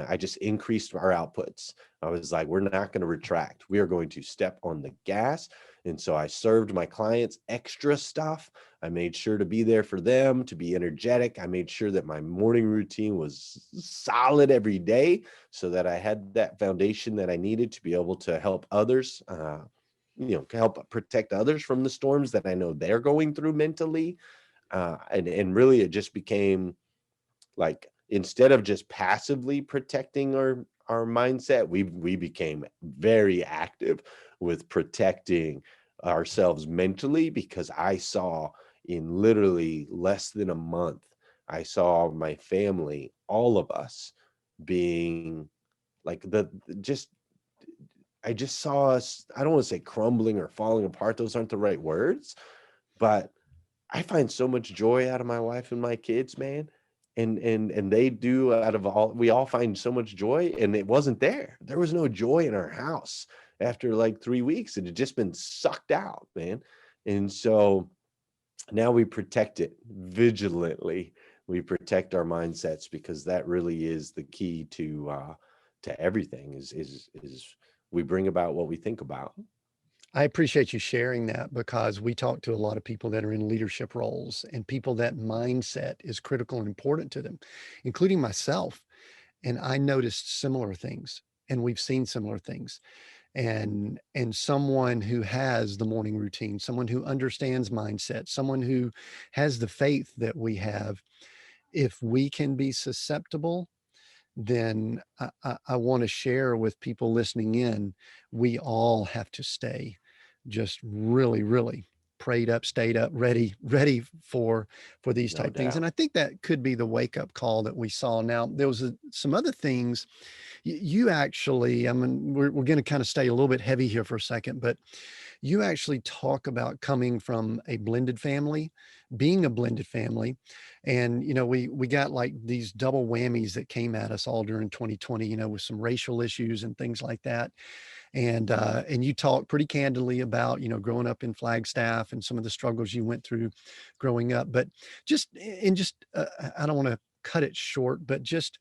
I just increased our outputs. I was like, we're not going to retract. We are going to step on the gas. And so I served my clients extra stuff. I made sure to be there for them, to be energetic. I made sure that my morning routine was solid every day so that I had that foundation that I needed to be able to help others, help protect others from the storms that I know they're going through mentally. And really it just became like, instead of just passively protecting our mindset, we became very active with protecting ourselves mentally, because I saw in literally less than a month, I saw my family, all of us being like I just saw us, I don't want to say crumbling or falling apart. Those aren't the right words, but I find so much joy out of my wife and my kids, man. And they do, out of all, we all find so much joy, and it wasn't there. There was no joy in our house after like 3 weeks. It had just been sucked out, man. And so now we protect it vigilantly. We protect our mindsets, because that really is the key to everything is we bring about what we think about. I appreciate you sharing that, because we talk to a lot of people that are in leadership roles, and people that mindset is critical and important to them, including myself. And I noticed similar things, and we've seen similar things. And someone who has the morning routine, someone who understands mindset, someone who has the faith that we have, if we can be susceptible, then I want to share with people listening in, we all have to stay just really, really prayed up, stayed up, ready for these No type things. And doubt. I think that could be the wake up call that we saw. Now, there was some other things you actually, I mean, we're going to kind of stay a little bit heavy here for a second, but you actually talk about coming from a blended family, being a blended family. And, we got like these double whammies that came at us all during 2020, with some racial issues and things like that. And you talk pretty candidly about, growing up in Flagstaff and some of the struggles you went through growing up. But I don't want to cut it short, but just,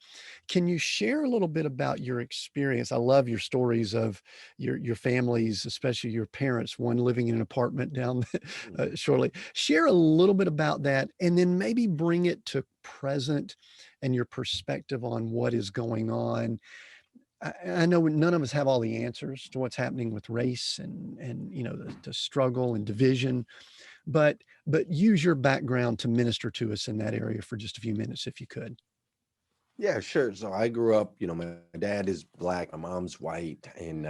can you share a little bit about your experience? I love your stories of your families, especially your parents, one living in an apartment down shortly. Share a little bit about that, and then maybe bring it to present and your perspective on what is going on. I know none of us have all the answers to what's happening with race and the struggle and division, but use your background to minister to us in that area for just a few minutes, if you could. Yeah, sure. So I grew up, my dad is black, my mom's white, and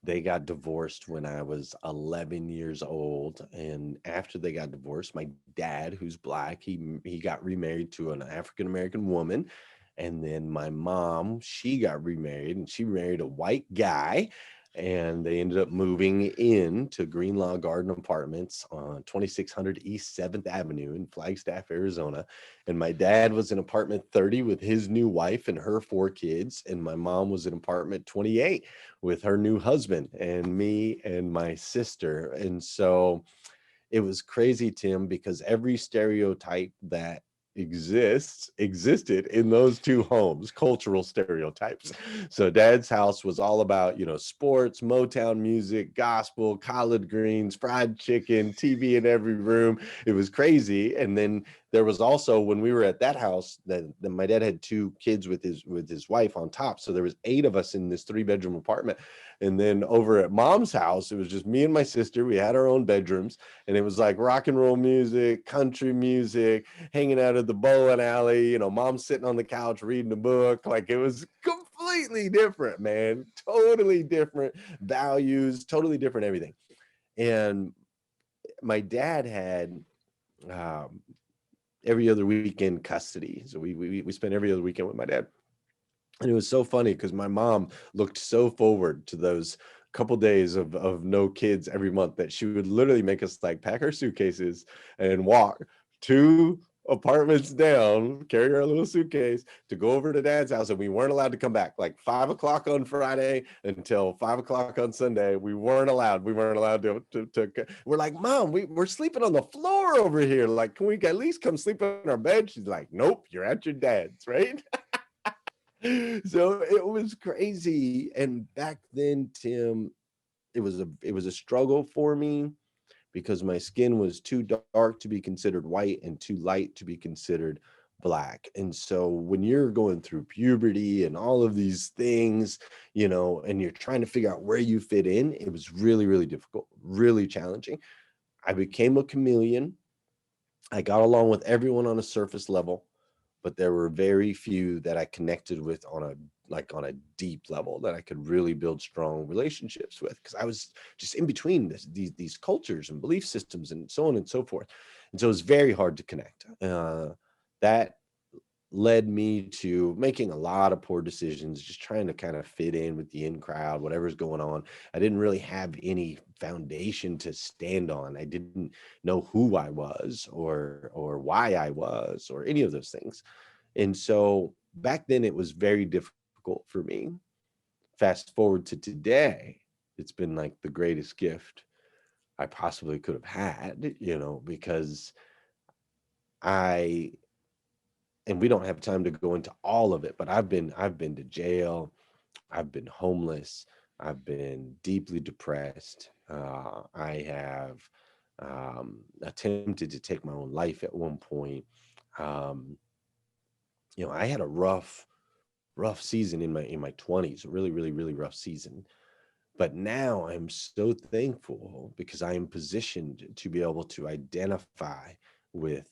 they got divorced when I was 11 years old. And after they got divorced, my dad, who's black, he got remarried to an African American woman. And then my mom, she got remarried and she married a white guy. And they ended up moving in to Greenlaw Garden Apartments on 2600 East 7th Avenue in Flagstaff, Arizona. And my dad was in apartment 30 with his new wife and her 4 kids. And my mom was in apartment 28 with her new husband and me and my sister. And so it was crazy, Tim, because every stereotype that existed in those two homes, cultural stereotypes. So dad's house was all about, sports, Motown music, gospel, collard greens, fried chicken, TV in every room. It was crazy. And then there was also, when we were at that house, that my dad had 2 kids with his wife on top, so there was 8 of us in this 3-bedroom apartment. And then over at mom's house, it was just me and my sister. We had our own bedrooms, and it was like rock and roll music, country music, hanging out at the bowling alley, mom sitting on the couch reading a book. Like, it was completely different, man. Totally different values, totally different everything. And my dad had um, every other weekend custody. So we spent every other weekend with my dad. And it was so funny because my mom looked so forward to those couple days of no kids every month that she would literally make us like pack our suitcases and walk 2 apartments down, carry our little suitcase to go over to dad's house. And we weren't allowed to come back, like 5 o'clock on Friday until 5 o'clock on Sunday. We weren't allowed. We weren't allowed to we're like, Mom, we're sleeping on the floor over here. Like, can we at least come sleep in our bed? She's like, nope, you're at your dad's, right? So it was crazy. And back then, Tim, it was a struggle for me because my skin was too dark to be considered white and too light to be considered black. And so when you're going through puberty and all of these things, and you're trying to figure out where you fit in, it was really, really difficult, really challenging. I became a chameleon. I got along with everyone on a surface level, but there were very few that I connected with on a deep level that I could really build strong relationships with, because I was just in between these cultures and belief systems and so on and so forth. And so it was very hard to connect. That led me to making a lot of poor decisions, just trying to kind of fit in with the in crowd, whatever's going on. I didn't really have any foundation to stand on. I didn't know who I was or why I was or any of those things. And so back then it was very difficult for me. Fast forward to today, it's been like the greatest gift I possibly could have had, because I and we don't have time to go into all of it, but I've been to jail, I've been homeless, I've been deeply depressed. I have attempted to take my own life at one point. Um, I had a rough season in my 20s, a really, really, really rough season. But now I'm so thankful because I am positioned to be able to identify with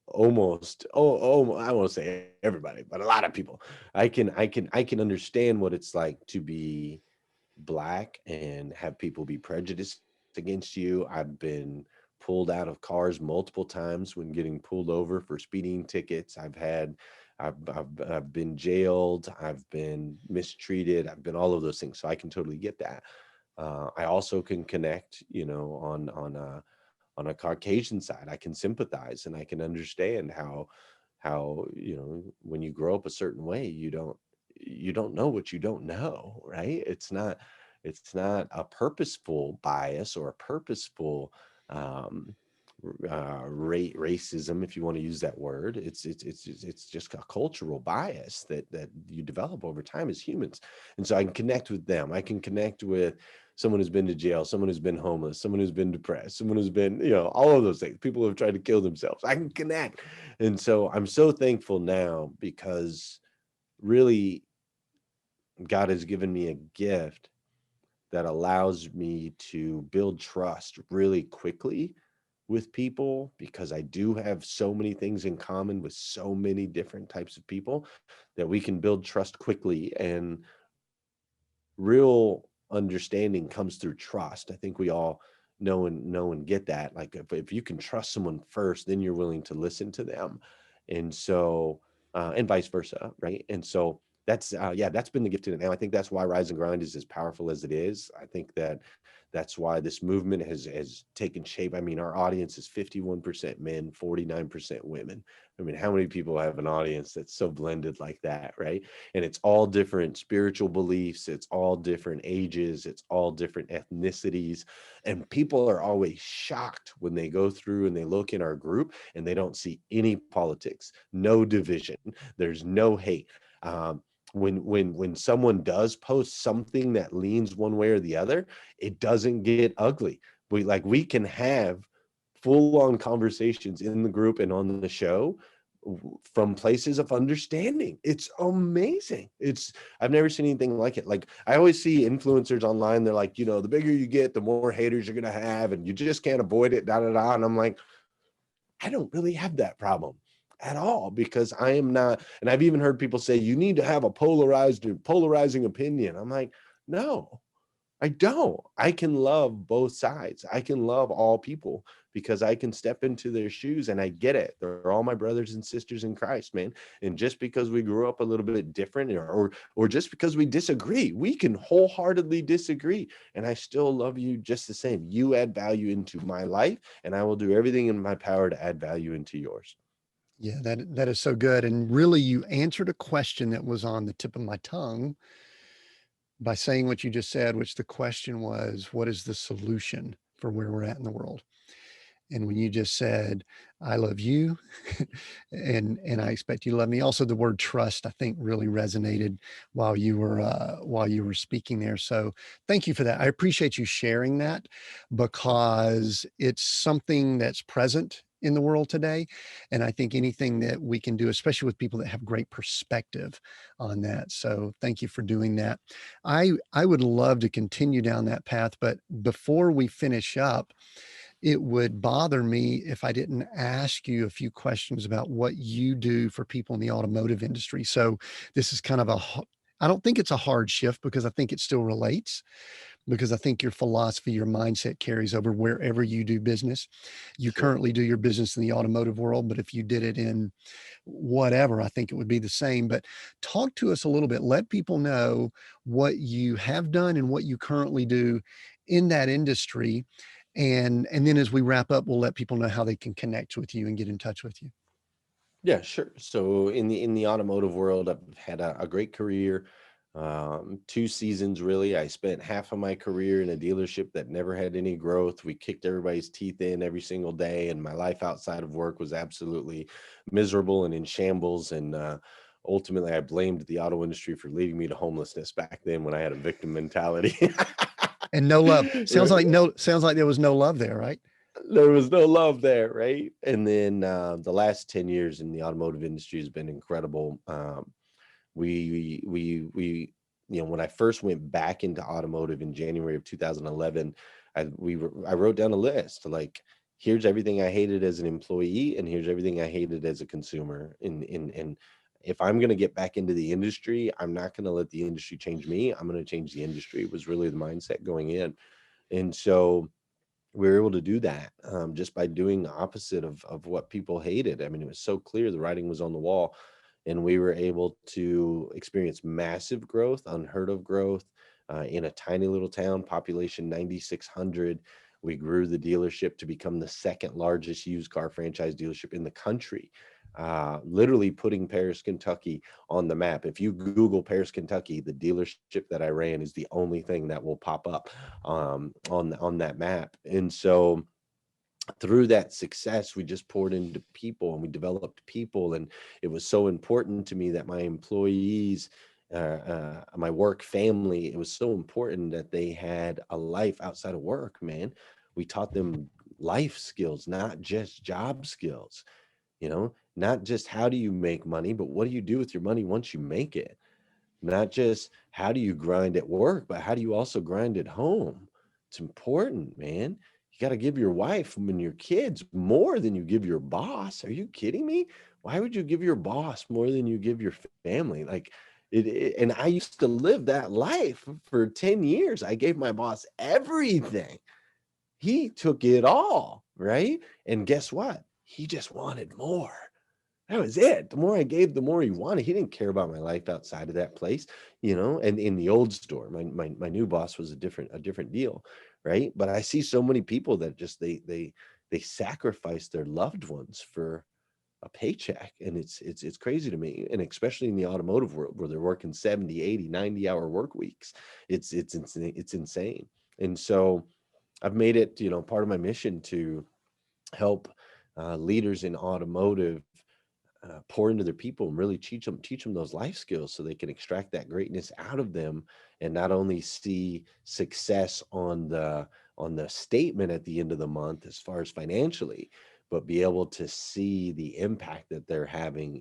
almost I won't say everybody, but a lot of people. I can understand what it's like to be black and have people be prejudiced against you. I've been pulled out of cars multiple times when getting pulled over for speeding tickets. I've been jailed, I've been mistreated, I've been all of those things. So I can totally get that. I also can connect, on a Caucasian side. I can sympathize and I can understand how when you grow up a certain way, you don't know what you don't know, right? It's not a purposeful bias or a purposeful um racism, if you want to use that word. It's just a cultural bias that you develop over time as humans. And so I can connect with them. I can connect with someone who's been to jail, someone who's been homeless, someone who's been depressed, someone who's been, all of those things, people who have tried to kill themselves. I can connect. And so I'm so thankful now because really God has given me a gift that allows me to build trust really quickly with people because I do have so many things in common with so many different types of people that we can build trust quickly. And real understanding comes through trust. I think we all know and get that. Like if you can trust someone first, then you're willing to listen to them. And so and vice versa, right? And so that's yeah, that's been the gift to it now. I think that's why Rise and Grind is as powerful as it is. I think that that's why this movement has taken shape. I mean, our audience is 51% men, 49% women. I mean, how many people have an audience that's so blended like that, right? And it's all different spiritual beliefs, it's all different ages, it's all different ethnicities. And people are always shocked when they go through and they look in our group and they don't see any politics, no division, there's no hate. When someone does post something that leans one way or the other, it doesn't get ugly. We can have full on conversations in the group and on the show from places of understanding. It's amazing. I've never seen anything like it. Like I always see influencers online, they're like, the bigger you get, the more haters you're gonna have, and you just can't avoid it, da da da. And I'm like, I don't really have that problem at all because I am not. And I've even heard people say you need to have a polarizing opinion. I'm like, no, I don't. I can love both sides. I can love all people because I can step into their shoes and I get it. They're all my brothers and sisters in Christ, man. And just because we grew up a little bit different or just because we disagree, we can wholeheartedly disagree. And I still love you just the same. You add value into my life and I will do everything in my power to add value into yours. Yeah, that is so good. And really, you answered a question that was on the tip of my tongue by saying what you just said, which the question was, what is the solution for where we're at in the world? And when you just said, I love you and I expect you to love me. Also, the word trust, I think, really resonated while you were speaking there. So thank you for that. I appreciate you sharing that because it's something that's present in the world today. And I think anything that we can do, especially with people that have great perspective on that. So thank you for doing that. I would love to continue down that path, but before we finish up, it would bother me if I didn't ask you a few questions about what you do for people in the automotive industry. So this is kind of I don't think it's a hard shift because I think it still relates, because I think your philosophy, your mindset carries over wherever you do business. You Sure. currently do your business in the automotive world, but if you did it in whatever, I think it would be the same. But talk to us a little bit. Let people know what you have done and what you currently do in that industry. And then as we wrap up, we'll let people know how they can connect with you and get in touch with you. Yeah, sure. So in the automotive world, I've had a great career. 2 seasons really. I spent half of my career in a dealership that never had any growth. We kicked everybody's teeth in every single day, and my life outside of work was absolutely miserable and in shambles. And ultimately, I blamed the auto industry for leading me to homelessness back then when I had a victim mentality. And no love. Right. Sounds like there was no love there, right? There was no love there, right? And then the last 10 years in the automotive industry has been incredible. We when I first went back into automotive in January of 2011, I wrote down a list like, here's everything I hated as an employee and here's everything I hated as a consumer. And if I'm going to get back into the industry, I'm not going to let the industry change me. I'm going to change the industry. It was really the mindset going in. And so we were able to do that just by doing the opposite of what people hated. I mean, it was so clear, the writing was on the wall, and we were able to experience massive growth, unheard of growth in a tiny little town, population 9,600. We grew the dealership to become the second largest used car franchise dealership in the country, literally putting Paris, Kentucky on the map. If you Google Paris, Kentucky, the dealership that I ran is the only thing that will pop up on that map. And so through that success, we just poured into people and we developed people. And it was so important to me that my employees, my work family, it was so important that they had a life outside of work, man. We taught them life skills, not just job skills, not just how do you make money, but what do you do with your money once you make it? Not just how do you grind at work, but how do you also grind at home? It's important, man. you got to give your wife and your kids more than you give your boss. Are you kidding me? Why would you give your boss more than you give your family? Like and I used to live that life for 10 years. I gave my boss everything. He took it all, right? And guess what? He just wanted more. That was it. The more I gave, the more he wanted. He didn't care about my life outside of that place, And in the old store, my new boss was a different deal, right? But I see so many people that just they sacrifice their loved ones for a paycheck, and it's crazy to me. And especially in the automotive world where they're working 70, 80, 90-hour work weeks. It's insane. It's insane. And so I've made it, part of my mission to help leaders in automotive pour into their people and really teach them those life skills so they can extract that greatness out of them, and not only see success on the statement at the end of the month as far as financially, but be able to see the impact that they're having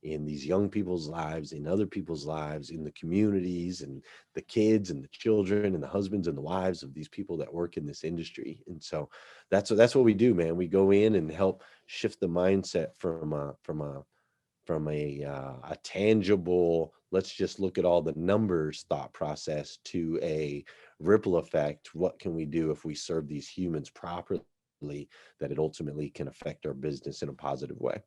in these young people's lives, in other people's lives, in the communities, and the kids and the children and the husbands and the wives of these people that work in this industry. And so that's what we do, man. We go in and help shift the mindset from a tangible, let's just look at all the numbers thought process, to a ripple effect. What can we do if we serve these humans properly, that it ultimately can affect our business in a positive way?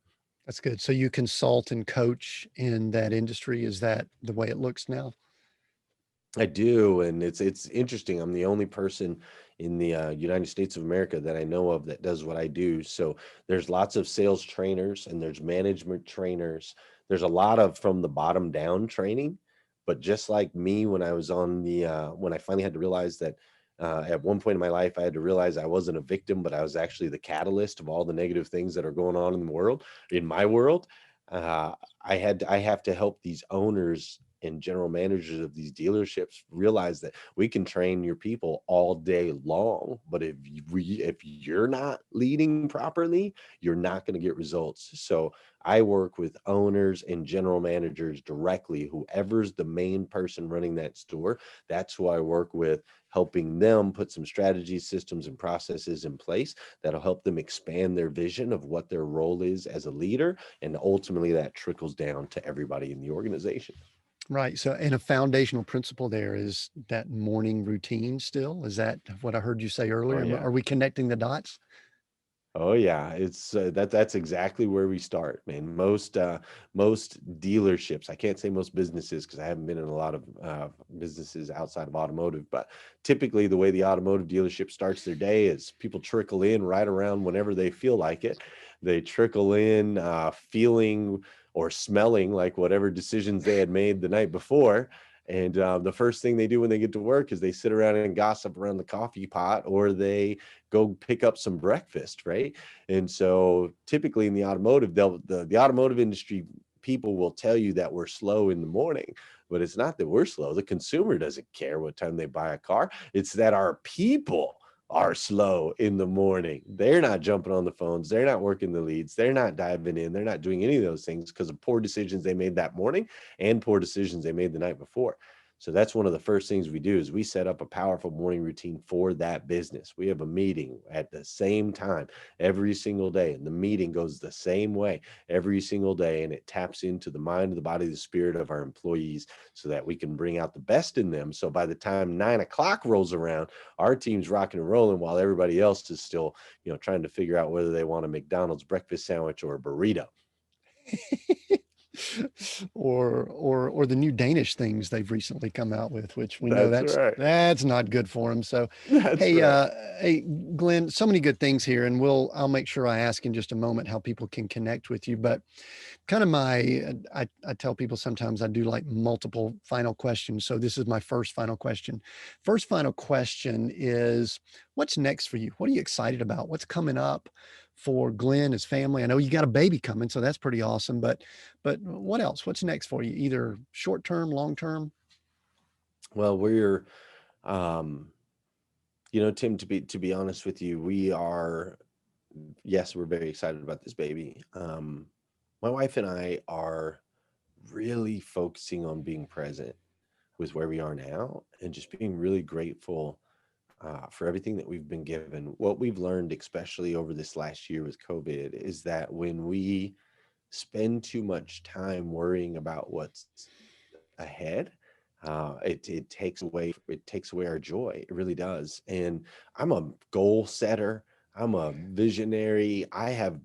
That's good. So you consult and coach in that industry. Is that the way it looks now? I do, and it's interesting. I'm the only person in the United States of America that I know of that does what I do. So there's lots of sales trainers and there's management trainers. There's a lot of from the bottom down training, but just like me, when I was on the when I finally had to realize that at one point in my life I had to realize I wasn't a victim, but I was actually the catalyst of all the negative things that are going on in the world, in my world. Uh, I have to help these owners and general managers of these dealerships realize that we can train your people all day long, but if you're not leading properly, you're not going to get results. So I work with owners and general managers directly. Whoever's the main person running that store, that's who I work with, helping them put some strategies, systems, and processes in place that'll help them expand their vision of what their role is as a leader, and ultimately that trickles down to everybody in the organization. Right. So, and a foundational principle there is that morning routine still. Is that what I heard you say Oh earlier? yeah. Are we connecting the dots? Oh yeah, it's that's exactly where we start, man. Most dealerships, I can't say most businesses because I haven't been in a lot of businesses outside of automotive, but typically the way the automotive dealership starts their day is people trickle in right around whenever they feel like it. They trickle in feeling or smelling like whatever decisions they had made the night before. And the first thing they do when they get to work is they sit around and gossip around the coffee pot, or they go pick up some breakfast, right? And so typically in the automotive, the automotive industry, people will tell you that we're slow in the morning, but it's not that we're slow. The consumer doesn't care what time they buy a car. It's that our people are slow in the morning. They're not jumping on the phones. They're not working the leads. They're not diving in. They're not doing any of those things because of poor decisions they made that morning and poor decisions they made the night before. So that's one of the first things we do is we set up a powerful morning routine for that business. We have a meeting at the same time every single day, and the meeting goes the same way every single day, and it taps into the mind, the body, the spirit of our employees so that we can bring out the best in them. So by the time 9 o'clock rolls around, our team's rocking and rolling while everybody else is still, trying to figure out whether they want a McDonald's breakfast sandwich or a burrito. Or the new Danish things they've recently come out with, which we know That's that's right. that's not good for them. So, That's hey, right. hey, Glenn, so many good things here, and I'll make sure I ask in just a moment how people can connect with you. But kind of I tell people sometimes I do like multiple final questions. So this is my first final question. First final question is, what's next for you? What are you excited about? What's coming up for Glenn, his family? I know you got a baby coming, so that's pretty awesome. But what else? What's next for you? Either short term, long term? Well, um, Tim, to be honest with you, yes, we're very excited about this baby. My wife and I are really focusing on being present with where we are now and just being really grateful for everything that we've been given. What we've learned, especially over this last year with COVID, is that when we spend too much time worrying about what's ahead, it takes away our joy. It really does. And I'm a goal setter. I'm a visionary. I have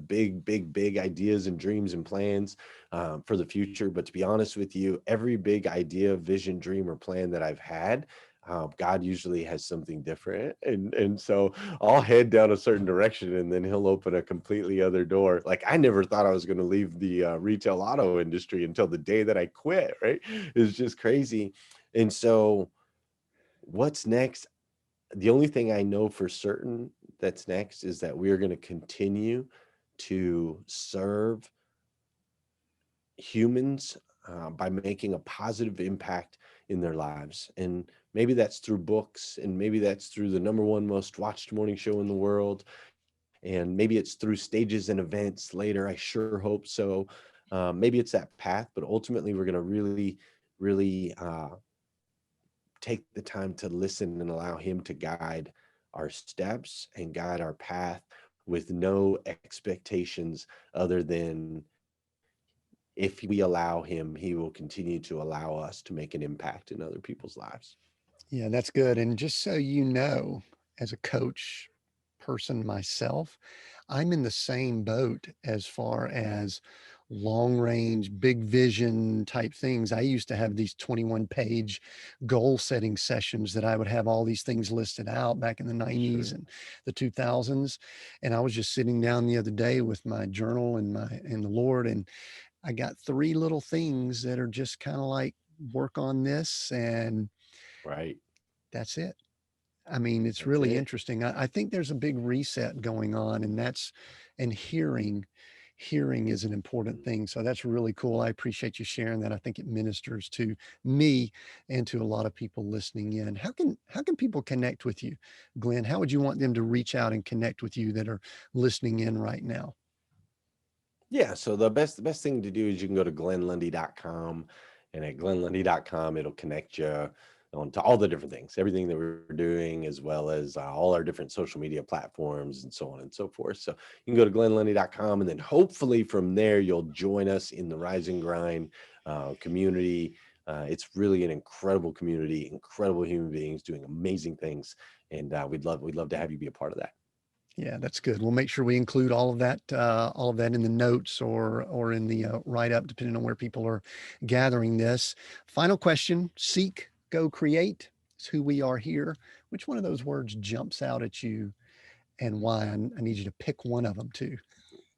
big ideas and dreams and plans for the future. But to be honest with you, every big idea, vision, dream, or plan that I've had, God usually has something different, and so I'll head down a certain direction, and then He'll open a completely other door. Like I never thought I was going to leave the retail auto industry until the day that I quit. Right? It's just crazy. And so, what's next? The only thing I know for certain that's next is that we are going to continue to serve humans by making a positive impact in their lives. And maybe that's through books, and maybe that's through the number one most watched morning show in the world. And maybe it's through stages and events later. I sure hope so. Maybe it's that path, but ultimately we're going to really take the time to listen and allow Him to guide our steps and guide our path with no expectations other than if we allow Him, He will continue to allow us to make an impact in other people's lives. Yeah, that's good. And just so you know, as a coach person myself, I'm in the same boat as far as long range, big vision type things. I used to have these 21-page goal setting sessions that I would have all these things listed out back in the 90s Sure. and the 2000s. And I was just sitting down the other day with my journal and the Lord, and I got three little things that are just kind of like work on this, and Right. that's it. I mean, it's That's really it. interesting. I think there's a big reset going on, and and hearing is an important Mhm. thing. So that's really cool. I appreciate you sharing that. I think it ministers to me and to a lot of people listening in. How can people connect with you, Glenn? How would you want them to reach out and connect with you that are listening in right now? Yeah, so the best thing to do is you can go to glennlundy.com, and at glennlundy.com it'll connect you on to all the different things, everything that we're doing, as well as all our different social media platforms and so on and so forth. So you can go to glennlundy.com, and then hopefully from there you'll join us in the Rise and Grind community. It's really an incredible community, incredible human beings doing amazing things, and we'd love to have you be a part of that. Yeah, that's good. We'll make sure we include all of that in the notes or in the write up, depending on where people are gathering this. Final question: seek, go, create. It's who we are here. Which one of those words jumps out at you, and why? I need you to pick one of them too.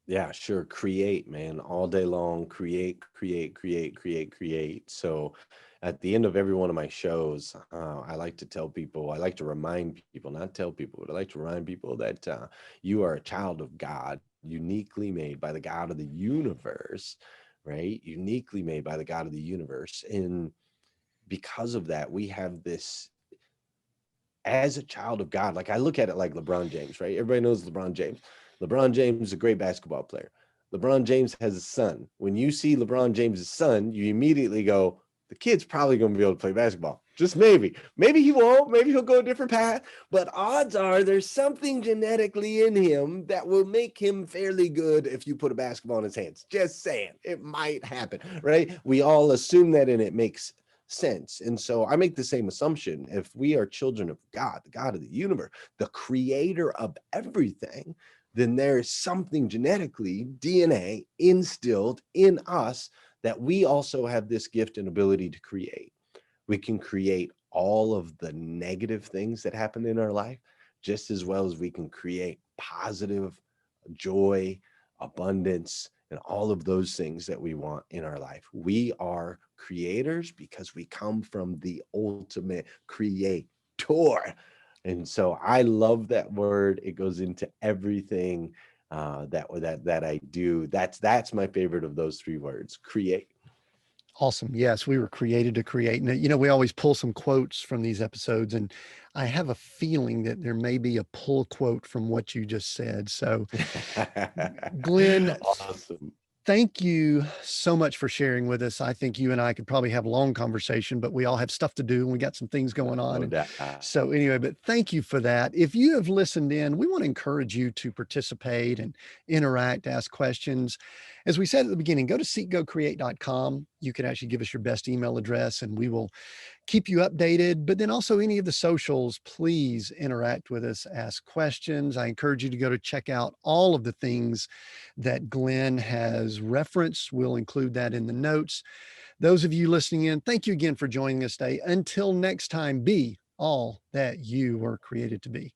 Yeah, sure. Create, man, all day long. Create, create, create, create, create. So at the end of every one of my shows, I like to tell people, I like to remind people, not tell people, but I like to remind people that you are a child of God, uniquely made by the God of the universe, right? Uniquely made by the God of the universe. And because of that, we have this as a child of God. Like I look at it like LeBron James, right? Everybody knows LeBron James. LeBron James is a great basketball player. LeBron James has a son. When you see LeBron James's son, you immediately go, the kid's probably going to be able to play basketball. Just maybe. Maybe he won't. Maybe he'll go a different path. But odds are there's something genetically in him that will make him fairly good if you put a basketball in his hands. Just saying. It might happen, right? We all assume that, and it makes sense. And so I make the same assumption. If we are children of God, the God of the universe, the creator of everything, then there is something genetically, DNA, instilled in us that we also have this gift and ability to create. We can create all of the negative things that happen in our life just as well as we can create positive joy, abundance, and all of those things that we want in our life. We are creators because we come from the ultimate creator. And so I love that word. It goes into everything that I do. That's my favorite of those three words: create. Awesome. Yes, we were created to create. And, we always pull some quotes from these episodes, and I have a feeling that there may be a pull quote from what you just said. So, Glenn, Awesome. Thank you so much for sharing with us. I think you and I could probably have a long conversation, but we all have stuff to do and we got some things going on. No And doubt. so, anyway, but thank you for that. If you have listened in, we want to encourage you to participate and interact, ask questions. As we said at the beginning, go to seekgocreate.com. You can actually give us your best email address and we will keep you updated. But then also any of the socials, please interact with us, ask questions. I encourage you to go to check out all of the things that Glenn has referenced. We'll include that in the notes. Those of you listening in, thank you again for joining us today. Until next time, be all that you were created to be.